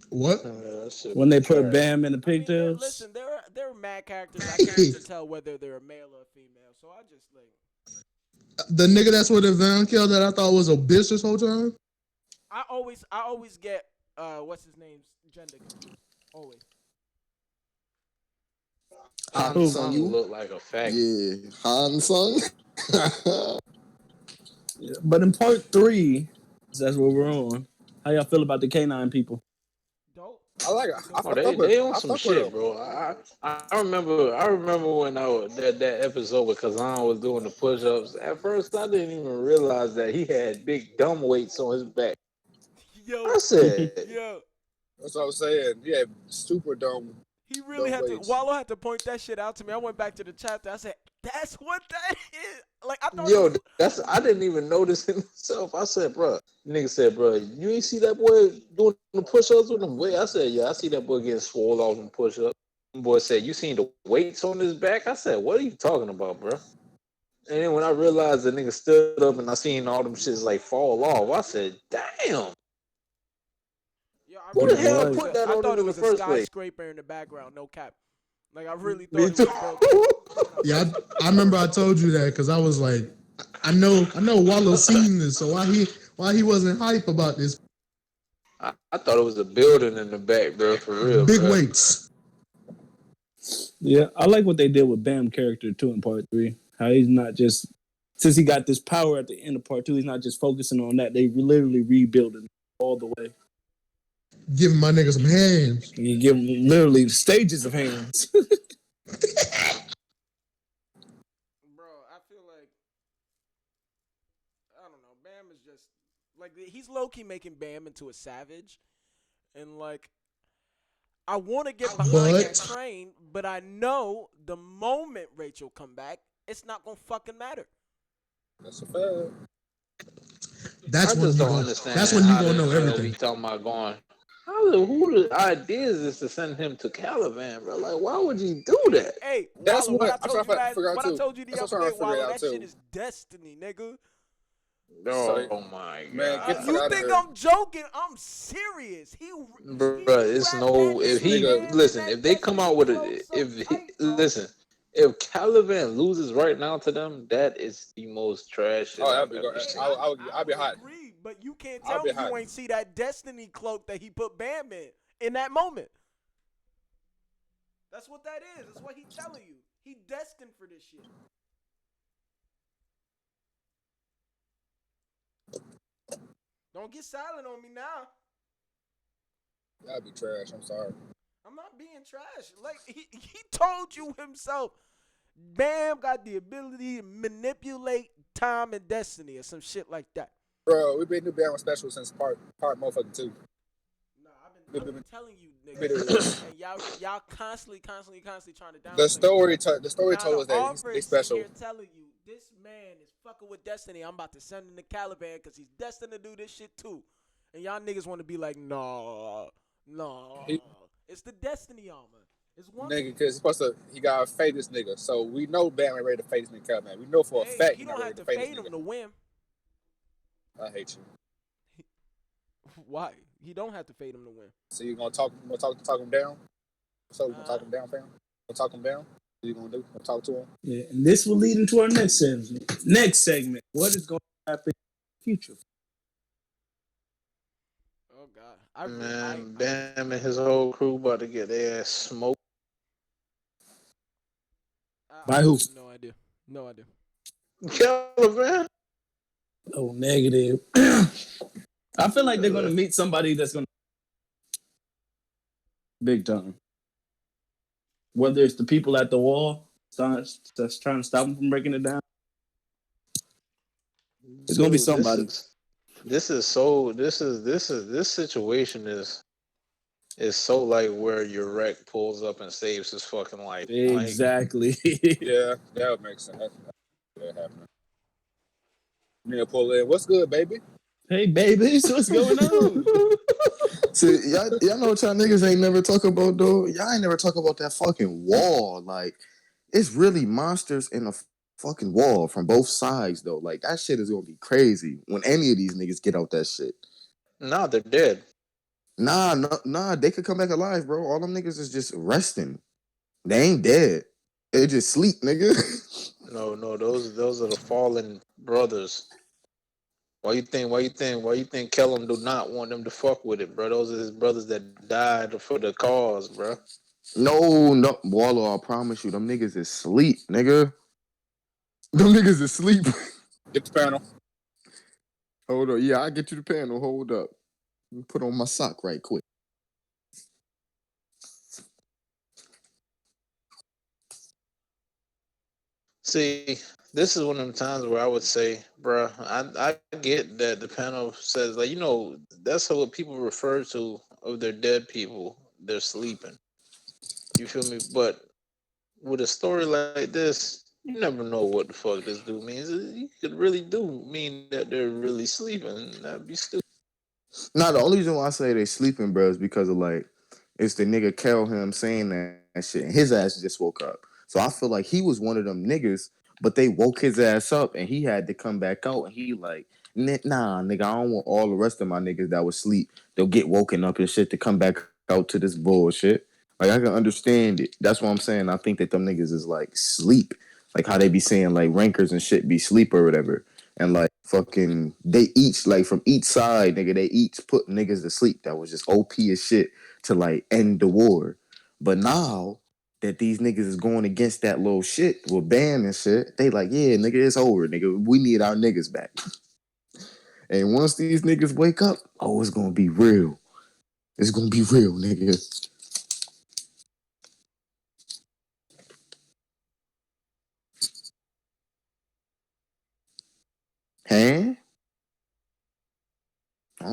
What? That shit When they was put trash. Bam in the I mean, pigtails. listen, there are mad characters I can't tell whether they're a male or a female. So I just like The nigga that's with the Van Kill that I thought was a bitch this whole time. I always get what's his name's gender confused. Always. Han Who? Sung You Yu? look like a faggot. Yeah, Han Sung. But in part 3, that's what we're on. How y'all feel about the canine people? Dope. I like it. I Oh, fuck they with on I some fuck with shit, him. bro. I remember when that episode with Kazan was doing the push-ups. At first, I didn't even realize that he had big dumb weights on his back. Yo, I said, yo. That's what I was saying. Yeah, super dumb. He really Dumb had to. weights. Wallow had to point that shit out to me. I went back to the chapter. I said, "That's what that is." Like I thought. yo, I didn't even notice it myself. I said, bro, nigga said, bro, you ain't see that boy doing the push-ups with him weight? I said, yeah, I see that boy getting swole off them push-ups. Boy said, you seen the weights on his back? I said, what are you talking about, bro? And then when I realized the nigga stood up and I seen all them shits like fall off, I said, damn. Yo, Who the really hell thought it put was that I on thought him it in was the a first place? skyscraper in the background. No cap. Like I really thought Me it too. was built. Yeah, I remember I told you that because I was like, I know Wallow seen this, so why he wasn't hype about this? I thought it was a building in the back, bro, for real. Big bro. weights. Yeah, I like what they did with Bam character too in part 3. How he's not just, since he got this power at the end of part 2, he's not just focusing on that. They literally rebuilding all the way. Giving my nigga some hands. You give him literally stages of hands. Bro, I feel like I don't know. Bam is just like he's low key making Bam into a savage, and like I want to get behind that train, but I know the moment Rachel come back, it's not gonna fucking matter. That's a fact. That's I when just you don't gonna. understand. That's when you how gonna the know hell everything. We talking about going. Who the ideas is to send him to Caliban, bro? Like, why would you do that? Hey, That's Wallow, what I told you that. figure out What I too. told you the That's what other I'm day, trying to figure Wallow, out that too. shit is destiny, nigga. Oh my Man, god, get the fuck You outta think here. I'm joking? I'm serious. bro! It's no. If he listen, if they come out with if Caliban loses right now to them, that is the most trash shit Oh, I've ever seen. I'll be hot. Agree, but you can't I'll tell be me hot. you ain't see that destiny cloak that he put Bam in that moment. That's what that is. That's what he's telling you. He destined for this shit. Don't get silent on me now. That'd be trash. I'm sorry. I'm not being trash. Like he told you himself. Bam got the ability to manipulate time and destiny or some shit like that. Bro, we've been new Bama special since part motherfucking 2. No, I've been telling you, niggas, and y'all constantly trying to downplay. The story told us that Aubrey he's special. Here telling you this man is fucking with destiny. I'm about to send him to Caliban because he's destined to do this shit too. And y'all niggas want to be like, no, it's the destiny armor. It's one Nigga, because he gotta fade this nigga. So we know Bam ain't ready to fade this nigga Caliban. We know for a fact you he's not don't ready have to to fade fade this him nigga. to win. I hate you. Why? He don't have to fade him to win. So you gonna talk him down? So you gonna talk him down, fam? Gonna talk him down? What you gonna do? Gonna talk to him? Yeah, and this will lead into our next segment. What is going to happen in the future? Oh God, Bam and his whole crew about to get their ass smoked. By who? No idea. Caliban. Oh, negative. I feel like they're going to meet somebody that's going to big time. Whether it's the people at the wall that's trying to stop them from breaking it down. It's going to be somebody. This situation is so like where your wreck pulls up and saves his fucking life. Exactly. Yeah, that would make sense. That happening. Nigga pull in. What's good, baby? Hey, babies, what's going on? See, y'all know what y'all niggas ain't never talk about though. Y'all ain't never talk about that fucking wall. Like, it's really monsters in the fucking wall from both sides though. Like that shit is gonna be crazy when any of these niggas get out that shit. Nah, they're dead. Nah, they could come back alive, bro. All them niggas is just resting. They ain't dead. They just sleep, nigga. No, those are the fallen brothers. Why you think Kellum do not want them to fuck with it, bro? Those are his brothers that died for the cause, bro. No, Wallow, I promise you, them niggas is sleep, nigga. Them niggas is sleep. Get the panel. Hold on, yeah, I'll get you the panel. Hold up. Let me put on my sock right quick. See, this is one of the times where I would say, bro, I get that the panel says, like, that's what people refer to of their dead people. They're sleeping. You feel me? But with a story like this, you never know what the fuck this dude means. You could really do mean that they're really sleeping. That'd be stupid. Nah, the only reason why I say they sleeping, bro, is because of like it's the nigga Kel him saying that shit, and his ass just woke up. So I feel like he was one of them niggas, but they woke his ass up, and he had to come back out, and he like, nah, nigga, I don't want all the rest of my niggas that was sleep. They'll get woken up and shit to come back out to this bullshit. Like I can understand it. That's what I'm saying. I think that them niggas is like sleep, like how they be saying like rankers and shit be sleep or whatever. And like fucking, they each like from each side, nigga, they each put niggas to sleep. That was just OP as shit to like end the war. But now that these niggas is going against that little shit with Bam and shit, they like, yeah, nigga, it's over, nigga. We need our niggas back. And once these niggas wake up, oh, it's gonna be real. It's gonna be real, nigga. Huh?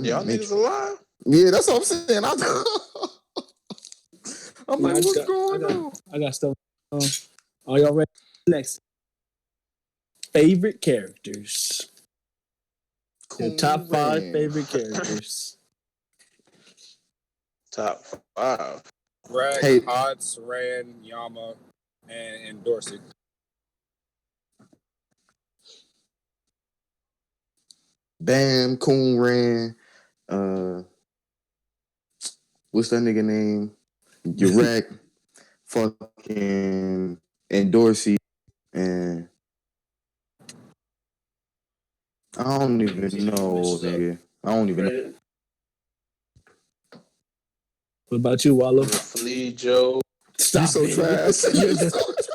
Y'all niggas alive? Yeah, that's what I'm saying. I'm like, what's going on? I got stuff. Are y'all ready? Next. Favorite characters. Cool, The top 5 man. favorite characters. Top 5. Rag, Hey. Hots, Rand, Yama, and Dorsey. Bam, Coon Ran, what's that nigga name? Urek, fucking, and Dorsey, and I don't even know, nigga. I don't even know. What about you, Wallow? Flea Joe. Stop You so it. trash. You so trash.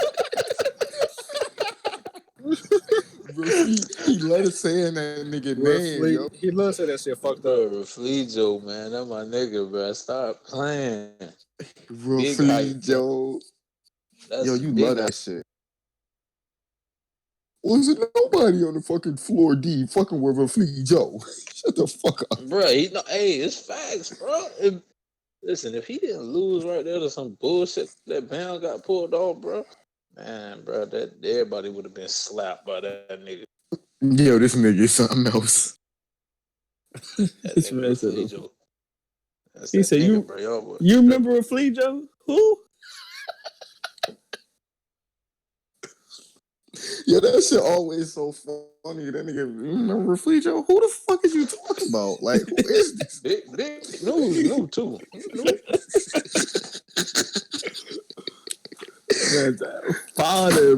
Bro, he let us say that nigga name, yo. He loves to say that shit fucked up. Bro, Flea Joe, man. That's my nigga, bro. Stop playing. Big Roughly, hype. Joe. That's Yo, you big love hype. that shit. Wasn't nobody on the fucking floor D fucking with Roughly Joe. Shut the fuck up. Bro, hey, it's facts, bro. Listen, if he didn't lose right there to some bullshit that Bam got pulled off, bro, man, bro, that everybody would have been slapped by that nigga. Yo, this nigga is something else. That nigga Flea Joe. That's He that said, nigga, bro. Y'all boy. You remember a Flea Joe? Who? Yo, that shit always so funny. That nigga, remember Flea Joe? Who the fuck is you talking about? Like, who is this? Big new too. Father.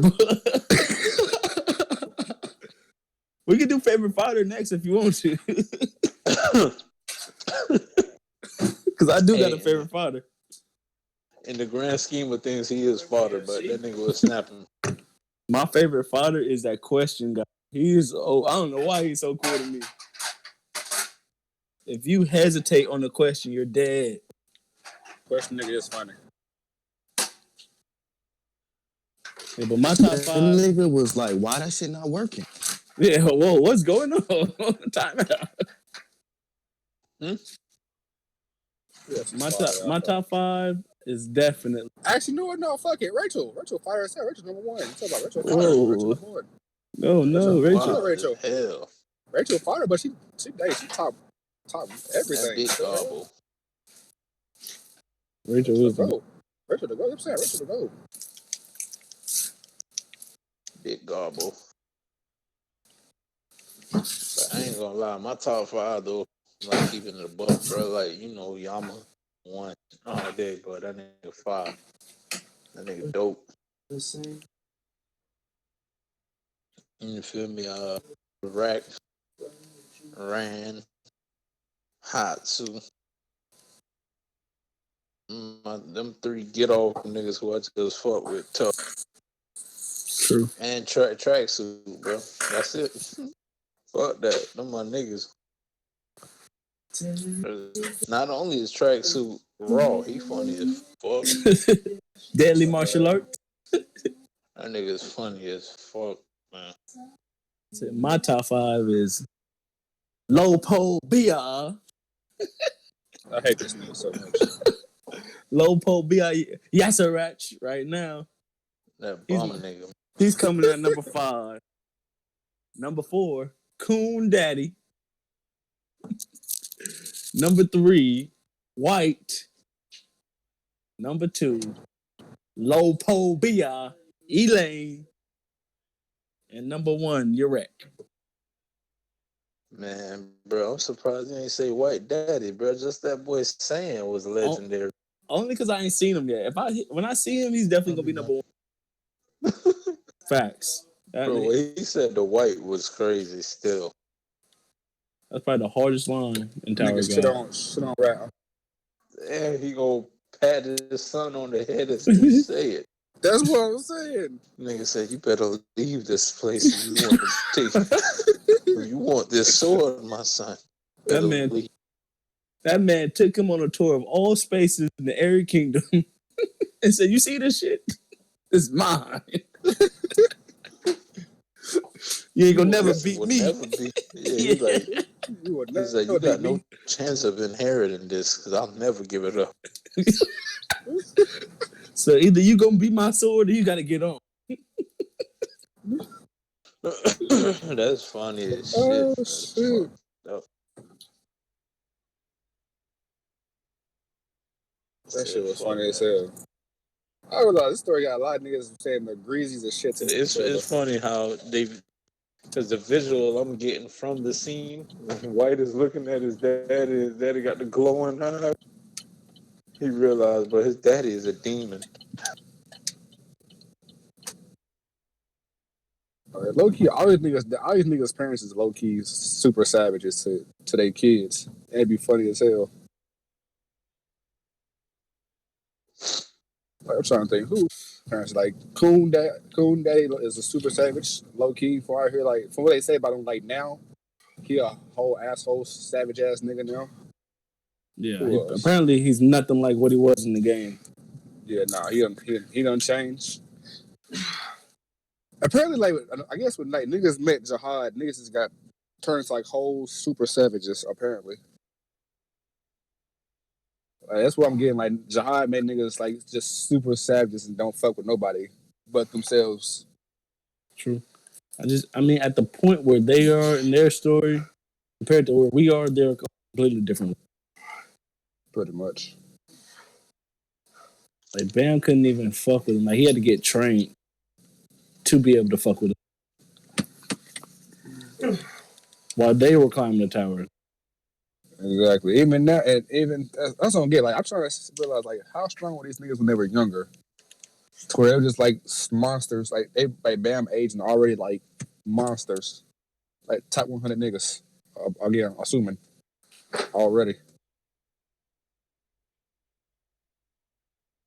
We can do favorite father next if you want to. Because I do got a favorite father. In the grand scheme of things, he is father, but that nigga was snapping. My favorite father is that question guy. I don't know why he's so cool to me. If you hesitate on the question, you're dead. Question nigga is funny. Yeah, but my top 5 nigga was like, why that shit not working? Yeah, whoa, what's going on? Time out. Yes, My top 5 is definitely. Actually, no, fuck it. Rachel fire herself. Rachel number 1. You talk about Rachel fire. Whoa. Rachel number 1. No, Rachel. Rachel. Hell. Rachel fire, but she top everything. That big gobble. Rachel Rachel is to go. Rachel to go. I'm saying Rachel to go. Big Garbo. But I ain't gonna lie, my top five though, like keeping it above, bro. Like Yama 1 all day, but that nigga 5. That nigga dope. You feel me? Rack, Ran, Hatsu. Them 3 get off niggas who I just fuck with tough. true. And tracksuit, bro. That's it. Fuck that. Them my niggas. Not only is tracksuit raw, he funny as fuck. Deadly martial art. That nigga is funny as fuck, man. So my top 5 is Lopo Bia. I hate this nigga so much. Lopo Bia Yasarach right now. That bum nigga. He's coming at number 5. Number 4, Coon Daddy. Number 3, White. Number 2, Lopo Bia Elaine. And number 1, Urek. Man, bro, I'm surprised you ain't say White Daddy, bro. Just that boy saying was legendary. Only because I ain't seen him yet. When I see him, he's definitely gonna be number 1. Facts. Bro, what he said the White was crazy still. That's probably the hardest line in Tower Niggas God. shit on rap. Yeah, he gonna pat his son on the head as he say it. That's what I'm saying. Nigga said, you better leave this place if you want to take you want this sword, my son. That man took him on a tour of all spaces in the Airy Kingdom and said, "You see this shit? It's mine. You ain't gonna never beat me." He's like, you got no chance of inheriting this because I'll never give it up. So either you gonna be my sword or you gotta get on. That's funny as shit. Shit. That shit was funny as hell. I realize this story got a lot of niggas saying the greasies and shit. It's funny how because the visual I'm getting from the scene, when White is looking at his daddy got the glowing eye. He realized, but his daddy is a demon. Low key, all these niggas' parents is low key super savages to their kids. It'd be funny as hell. Like, I'm trying to think who parents like Coon Daddy is a super savage, low key. From I hear like from what they say about him, like now he a whole asshole savage ass nigga now. Yeah, apparently he's nothing like what he was in the game. Yeah, nah, he done changed. Apparently, like I guess when like niggas met Jihad, niggas just got turned like whole super savages. Apparently, that's what I'm getting. Like Jihad made niggas like just super savages and don't fuck with nobody but themselves. True. I mean, at the point where they are in their story compared to where we are, they're completely different. Pretty much. Like Bam couldn't even fuck with him. Like he had to get trained to be able to fuck with him while they were climbing the tower. Exactly. Even now, and even that's what I'm getting. Like I'm trying to realize like how strong were these niggas when they were younger? To where they were just like monsters. Like they like Bam age and already like monsters. Like top 100 niggas. Again, assuming already.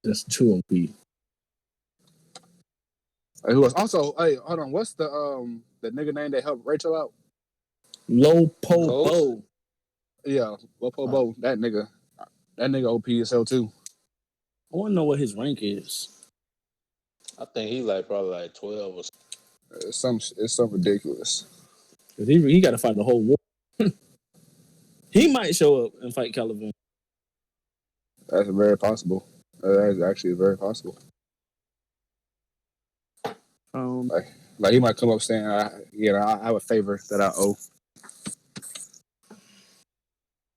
That's too OP. Who was also? Hey, hold on. What's the nigga name that helped Rachel out? Lopo Bo. Yeah, Lopo Bo. That nigga OP as hell too. I want to know what his rank is. I think he probably like 12 or something. It's some ridiculous. He got to fight the whole war. He might show up and fight Caliban. That's very possible. That is actually very possible. Like he might come up saying, I have a favor that I owe.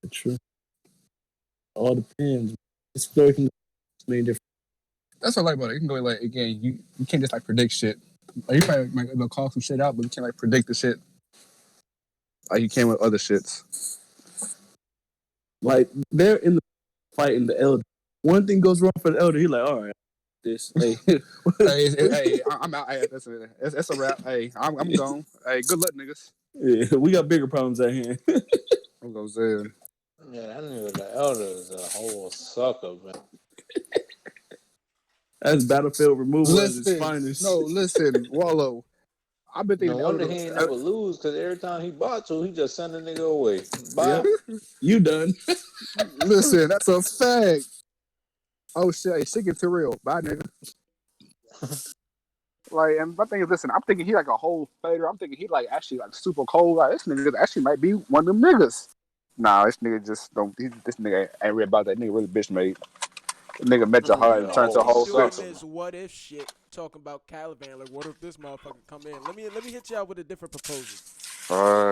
True. All depends. This story can many different. That's what I like about it. You can go like again. You can't just like predict shit. Like, you probably might be able to call some shit out, but you can't like predict the shit like you can with other shits. Like they're in the fight in the elder. One thing goes wrong for the elder, he's like, all right, this. Hey, I'm out. Hey, that's a wrap. Hey, I'm gone. Hey, good luck, niggas. yeah, we got bigger problems at hand. I'm gonna say. Yeah, that nigga the elder is a whole sucker, man. That's battlefield removal at its Listen, finest. listen, Wallow. I've been thinking No wonder he ain't never lose, because every time he bought to, he just send a nigga away. Bye. You done. Listen, that's a fact. Oh shit, hey, shit get too real. Bye, nigga. Like, and my thing is, listen, I'm thinking he like a whole fader. I'm thinking he like actually like super cold. Like, this nigga actually might be one of them niggas. Nah, this nigga just don't. This nigga ain't real about that. Nigga really bitch made. The nigga met your heart and turned to a whole doing bitch. this what if shit, talking about Caliban. Like, what if this motherfucker come in? Let me hit you out with a different proposal.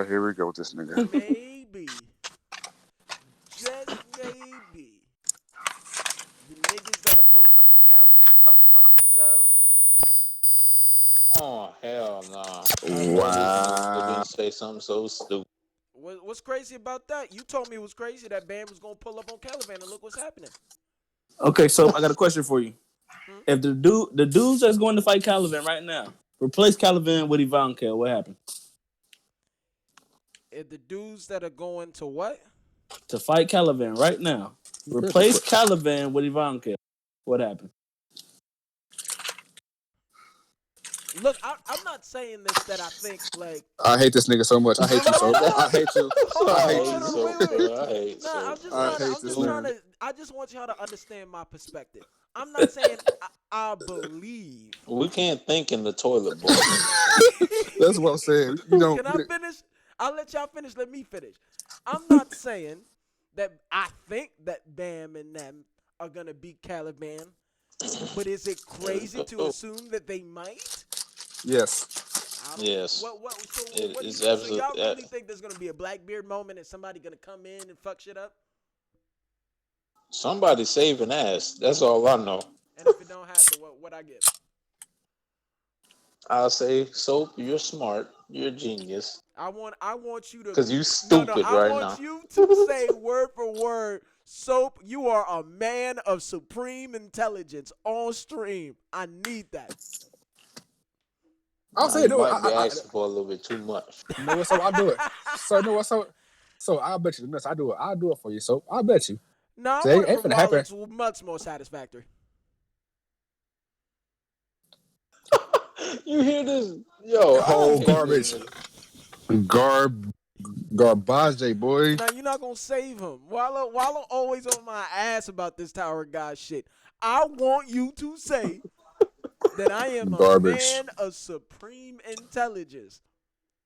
Here we go with this nigga. Maybe, just maybe, the niggas that are pulling up on Caliban fuck them up themselves. Oh, hell nah. Wow. They didn't say something so stupid. What's crazy about that? You told me it was crazy that Bam was gonna pull up on Caliban, and look what's happening. Okay, so I got a question for you. If the dudes that's going to fight Caliban right now, replace Caliban with Ivanka, what happened? If the dudes that are going to what? To fight Caliban right now, replace Caliban with Ivanka, what happened? Look, I'm not saying this that I think like. I hate this nigga so much. I hate you so much. I hate you. I hate you so Wait. I hate Nah, so. I just want y'all to understand my perspective. I'm not saying I believe. We can't think in the toilet bowl. That's what I'm saying. You know. Can I finish? I'll let y'all finish. Let me finish. I'm not saying that I think that Bam and them are gonna beat Caliban, but is it crazy to assume that they might? Yes. Yes. So absolutely. y'all really think there's gonna be a Blackbeard moment and somebody gonna come in and fuck shit up? Somebody saving ass. That's all I know. And if it don't happen, what I get? I'll say, Soap, you're smart. You're a genius. I want you to, because you stupid I right want now. you to say word for word, Soap, you are a man of supreme intelligence on stream. I need that. I'll say it. You might be asking for a little bit too much. You know what? So I'll do it. So you know what? So I'll bet you this. I do it. I'll do it for you. So I'll bet you. No, I So want it ain't from finna happen. It's much more satisfactory. You hear this? Yo, Whole garbage. Garbage, boy. Now you're not gonna save him. Wallow always on my ass about this Tower God shit. I want you to say that I am a man of supreme intelligence.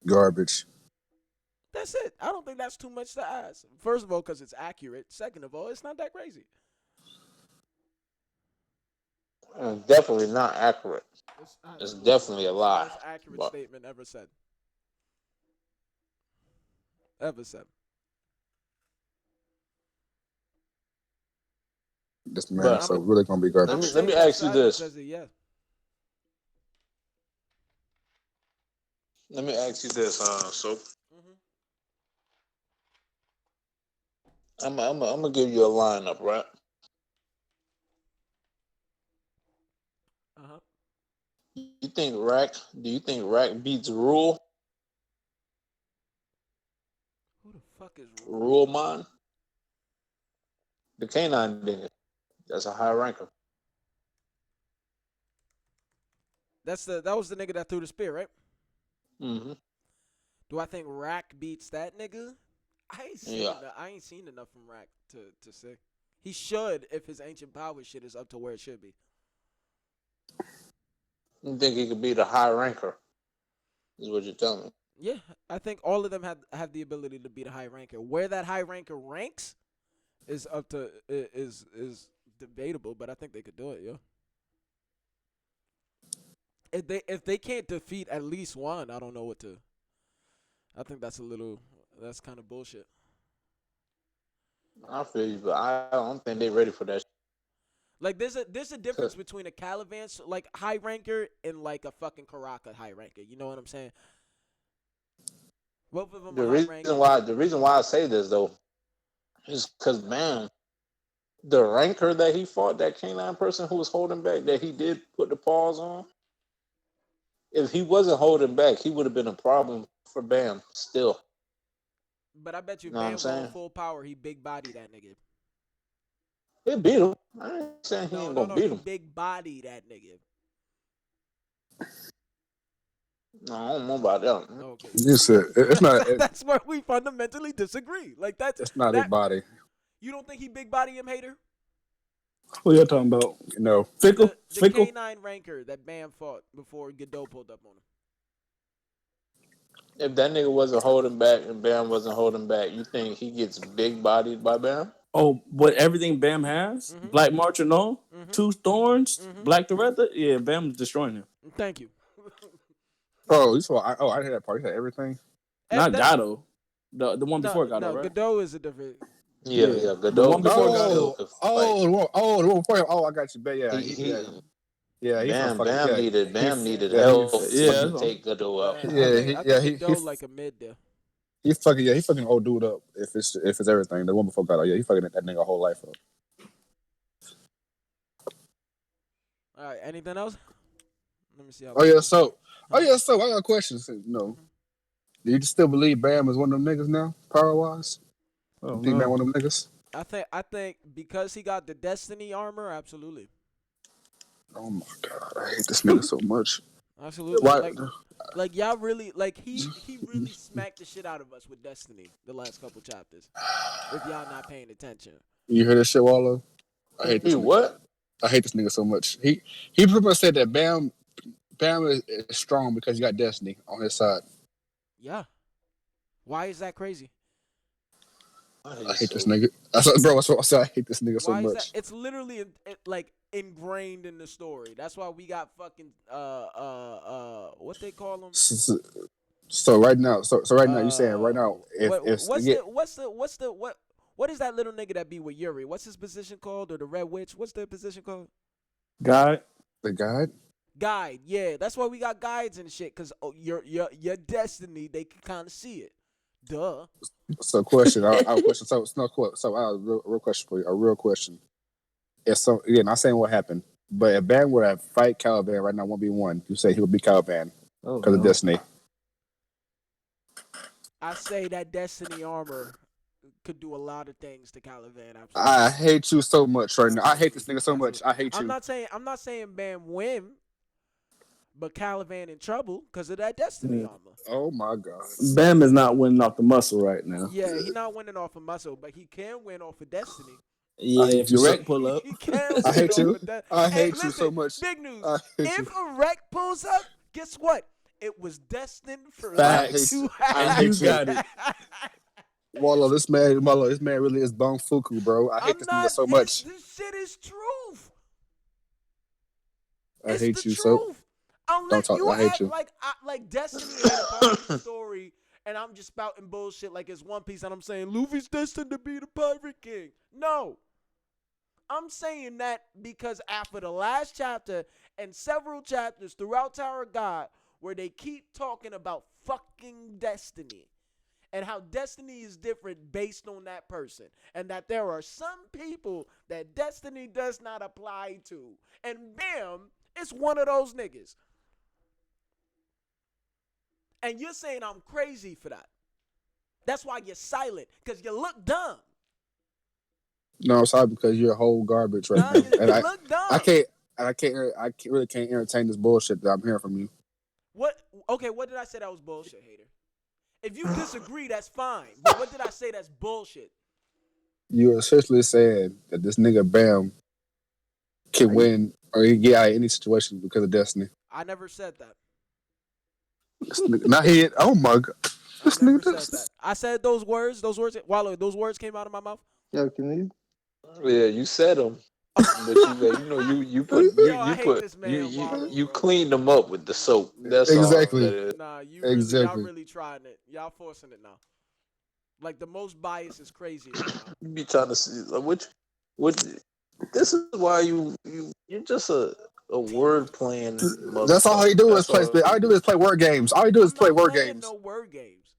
Garbage. That's it. I don't think that's too much to ask. First of all, because it's accurate. Second of all, it's not that crazy. Definitely not accurate. It's definitely a lie. Most accurate statement ever said. This man so really gonna be garbage. Let me ask you this. Let me ask you this, Soap. I'm gonna give you a lineup, right? Do you think Rack beats Rule? Who the fuck is Rule Man? The canine nigga. That's a high ranker. That was the nigga that threw the spear, right? Mm-hmm. Do I think Rack beats that nigga? I ain't seen enough from Rack to say. He should if his ancient power shit is up to where it should be. You think he could beat a high ranker? Is what you're telling me. Yeah, I think all of them have the ability to beat a high ranker. Where that high ranker ranks is up to is debatable, but I think they could do it, yo. If they can't defeat at least one, I don't know what to. I think that's kind of bullshit. I feel you, but I don't think they're ready for that. Like there's a difference between a Caliban like high ranker and like a fucking Karaka high ranker. You know what I'm saying? Both of them are high ranked. The reason why I say this though is because man, the ranker that he fought, that K9 person who was holding back, that he did put the pause on. If he wasn't holding back, he would have been a problem for Bam still. But I bet you Know what I'm Bam saying? going full power, he big body that nigga. He beat him. I ain't saying he ain't gonna beat He him. big body that nigga. No, I don't know about that. Okay. You said it's not. That's where we fundamentally disagree. Like It's not his body. You don't think he big body him, hater? What you talking about? No. Fickle? The Fickle? K9 ranker that Bam fought before Godot pulled up on him. If that nigga wasn't holding back and Bam wasn't holding back, you think he gets big bodied by Bam? Oh, what everything Bam has? Mhm. Black March and all? Mhm. Two Thorns? Mhm. Black Doretta? Yeah, Bam is destroying him. Thank you. Oh, you saw? I didn't hear that part. You said everything. Not Gato. The one before Gato, right? Godot is a different. Yeah. The Godot one before still Gato. could fight. The one before him. Oh, I got you. But yeah, Bam needed yeah, help yeah, to take Godot out. I think Godot like a mid there. he fucking old dude up. If it's everything, the one before got he fucking that nigga whole life up. All right. Anything else? Let me see. So I got a question. No, do you still believe Bam is one of them niggas now, power wise? Oh, You think Bam one of them niggas? I think because he got the Destiny armor, absolutely. Oh my god, I hate this nigga so much. Absolutely. Why? Like y'all really like he really smacked the shit out of us with Destiny the last couple chapters. If y'all not paying attention. You hear this shit, Wallow? I hate this. He nigga. what? I hate this nigga so much. He pretty much said that Bam is strong because he got Destiny on his side. Yeah. Why is that crazy? I hate this nigga. That's what I said. I hate this nigga so Why is much. that? It's literally like ingrained in the story. That's why we got fucking what they call them. So right now, you saying right now, what is that little nigga that be with Yuri? What's his position called? Or the Red Witch? What's their position called? Guide? The guide? Guide, yeah. That's why we got guides and shit. Cause your destiny, they can kind of see it. Duh. So question, I have a question. So I have a real question for you. A real question. If so, again, not saying what happened, but if Bam were to fight Caliban right now, 1v1, you say he would beat Caliban because of Destiny. I say that Destiny armor could do a lot of things to Caliban. Absolutely. I hate you so much right now. I hate this nigga so much. I hate you. I'm not saying Bam win, but Caliban in trouble because of that Destiny armor. Oh my god. Bam is not winning off the muscle right now. Yeah, he's not winning off of muscle, but he can win off of Destiny. Yeah, if your wreck pull up. He can I win hate off you. of that. I hate listen, you so much. Big news. If a wreck pulls up, guess what? It was destined for Facts. to I happen. hate you. got it. Wallow, this man really is bone fuku, bro. I hate this nigga so much. This shit is truth. I It's hate the you so. truth. Unless Don't talk- you I hate act you. like Destiny had a part of the story, and I'm just spouting bullshit like it's One Piece, and I'm saying Luffy's destined to be the Pirate King. No. I'm saying that because after the last chapter and several chapters throughout Tower of God, where they keep talking about fucking Destiny and how Destiny is different based on that person, and that there are some people that Destiny does not apply to, and Bam is one of those niggas. And you're saying I'm crazy for that. That's why you're silent, because you look dumb. No, I'm sorry because you're a whole garbage right Nah, now, you and look dumb. I really can't entertain this bullshit that I'm hearing from you. What? Okay, what did I say that was bullshit, hater? If you disagree, that's fine. But what did I say that's bullshit? You're essentially saying that this nigga Bam can win or he can get out of any situation because of Destiny. I never said that. This nigga, not he. Oh my god. This I never nigga. said that. I said those words. Wallow, those words came out of my mouth. Yo, can you? Yeah, you said them. But you cleaned them up with the soap. That's Exactly. all. That is. Nah, y'all Exactly. really trying it. Y'all forcing it now. Like the most bias is crazy right now. You be trying to see what This is why you're just a word playing That's all he motherfucker. do is That's play. all All he he do do. is play word games. All he do is I'm play not word playing games. no word games.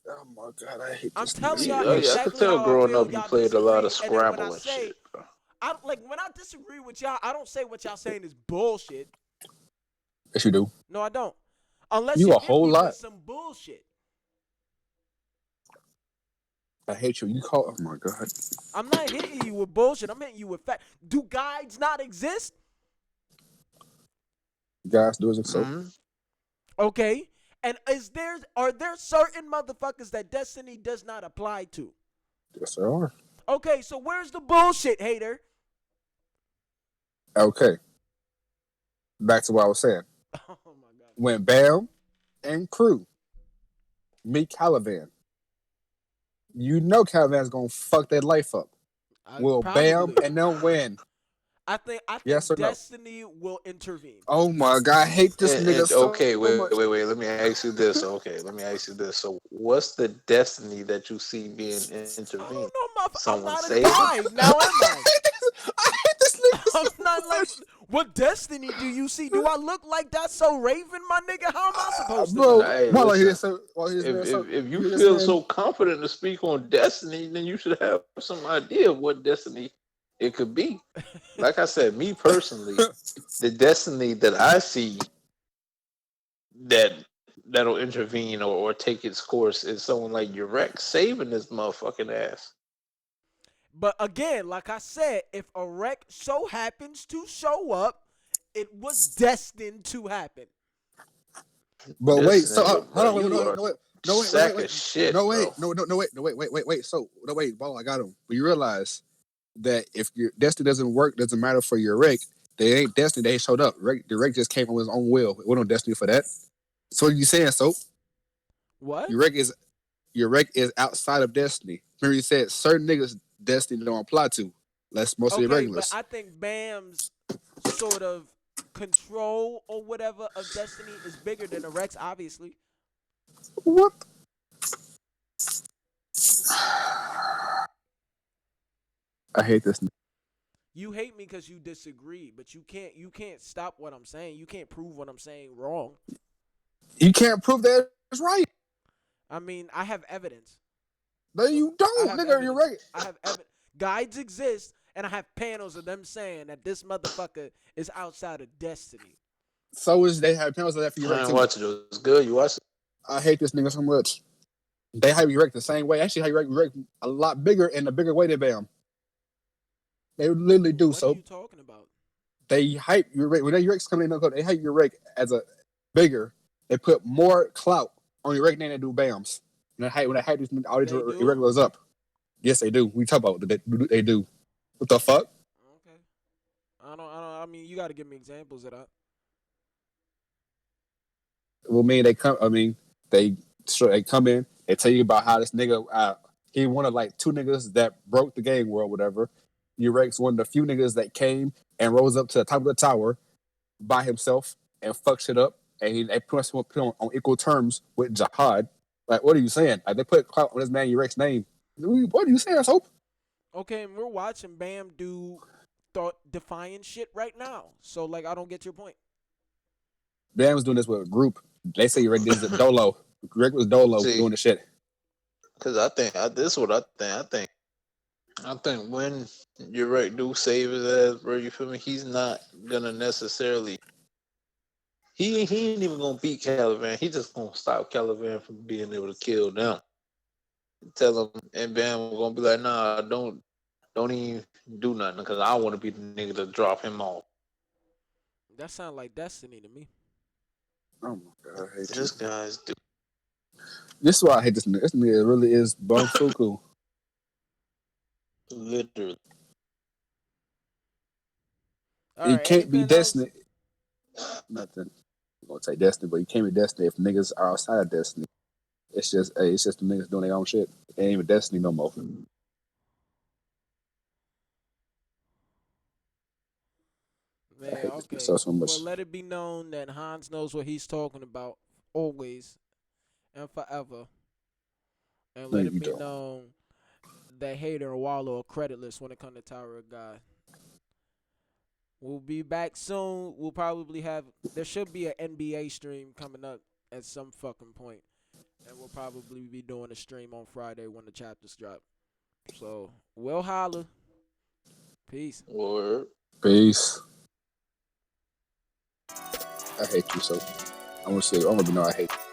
Oh my god, I hate I'm this telling nigga. y'all Oh yeah, I could exactly tell how I growing feel. up you Y'all played a lot disagree, of and then when Scrabble I and shit, say, bro. when I disagree with y'all, I don't say what y'all saying is bullshit. Yes, you do. No, I don't. Unless You you a hit whole me lot. with some bullshit. I hate you. You call. Oh my god. I'm not hitting you with bullshit. I'm hitting you with fact. Do guides not exist? Guys, do it so. Mhm. Okay. And are there certain motherfuckers that Destiny does not apply to? Yes, there are. Okay, so where's the bullshit, hater? Okay. Back to what I was saying. Oh my god. When Bam and crew meet Caliban, you know Caliban's gonna fuck that life up. Will Bam Probably. and them win? I think Yes or no? Destiny will intervene. Oh my god, I hate this nigga And so okay, wait. much. Let me ask you this. Okay, let me ask you this. So, what's the destiny that you see being I intervened? don't know, I'm Someone not a saving? guide. Now am I? I hate this nigga I'm so not like, much. what destiny do you see? Do I look like That's So Raven, my nigga? How am I supposed to Bro, know? Hey, while I hear listen. so, while this man, so If you hear this feel man. so confident to speak on destiny, then you should have some idea of what destiny it could be. Like I said, me personally, the destiny that I see that that'll intervene or take its course is someone like Urek saving this motherfucking ass. But again, like I said, if a wreck so happens to show up, it was destined to happen. But wait, This so nigga, hold bro, on, wait, you no, are no, wait, a no, wait, wait, wait, sack wait, of shit, no, bro. wait, no, wait, no, wait. So no, wait, ball, I got him. But you realize that if your destiny doesn't work, doesn't matter for your Rick. They ain't destiny. They ain't showed up. The Rick just came from his own will. We don't destiny for that. So what are you saying? So What? your Rick is outside of destiny. Remember you said certain niggas destiny don't apply to. That's mostly Okay, but irregulars. I think Bam's sort of control or whatever of destiny is bigger than a Rex, obviously. What? I hate this. You hate me because you disagree, but you can't stop what I'm saying. You can't prove what I'm saying wrong. You can't prove that it's right. I mean, I have evidence. No, you don't, nigga. You're right. I have evidence. Guides exist, and I have panels of them saying that this motherfucker is outside of destiny. So is they have panels of that for your I Rick ain't too. watching it. It's good. You watch it? I hate this nigga so much. They hype Rick the same way. Actually, hype Rick a lot bigger in a bigger way than Bam. They literally do. What are So you talking about? they hype your Rick. When they Rick's coming in, they hype your Rick as a bigger. They put more clout on your Rick than they do Bam's. When they hype these all these They do? irregulars up. Yes, they do. We talk about it. They do. What the fuck? Okay. I mean, you got to give me examples of that. Well, they come in. They tell you about how this nigga. He one of like two niggas that broke the game world, whatever. Urex one of the few niggas that came and rose up to the top of the tower by himself and fucked shit up. And they put him on equal terms with Jihad. Like, what are you saying? Like, they put clout on this man Urex's name. What are you saying, Soap? Okay, and we're watching Bam do thought-defying shit right now. So, like, I don't get your point. Bam was doing this with a group. They say Urek did it Dolo. Urek was Dolo doing the shit. Because this is what I think. I think when Urek do save his ass, bro, you feel me? He's not gonna necessarily. He ain't even gonna beat Caliban. He just gonna stop Caliban from being able to kill them. Tell him, and Bam gonna be like, nah, don't even do nothing because I want to be the nigga to drop him off. That sounds like destiny to me. Oh my god, I hate This guy's dude. This is why I hate this nigga. This nigga really is bumfuku. Literally. You can't be Destiny. Nothing. I'm gonna say Destiny, but you can't be Destiny if niggas are outside of Destiny. It's just the niggas doing their own shit. They ain't even Destiny no more. Man, okay. So much. Well, let it be known that Hans knows what he's talking about always and forever. And let it be known that Hater and Wallow are creditless when it comes to Tower of God. We'll be back soon. We'll probably there should be an NBA stream coming up at some fucking point. And we'll probably be doing a stream on Friday when the chapters drop. So, we'll holler. Peace. Word. Peace. I hate you so. I want to know I hate you.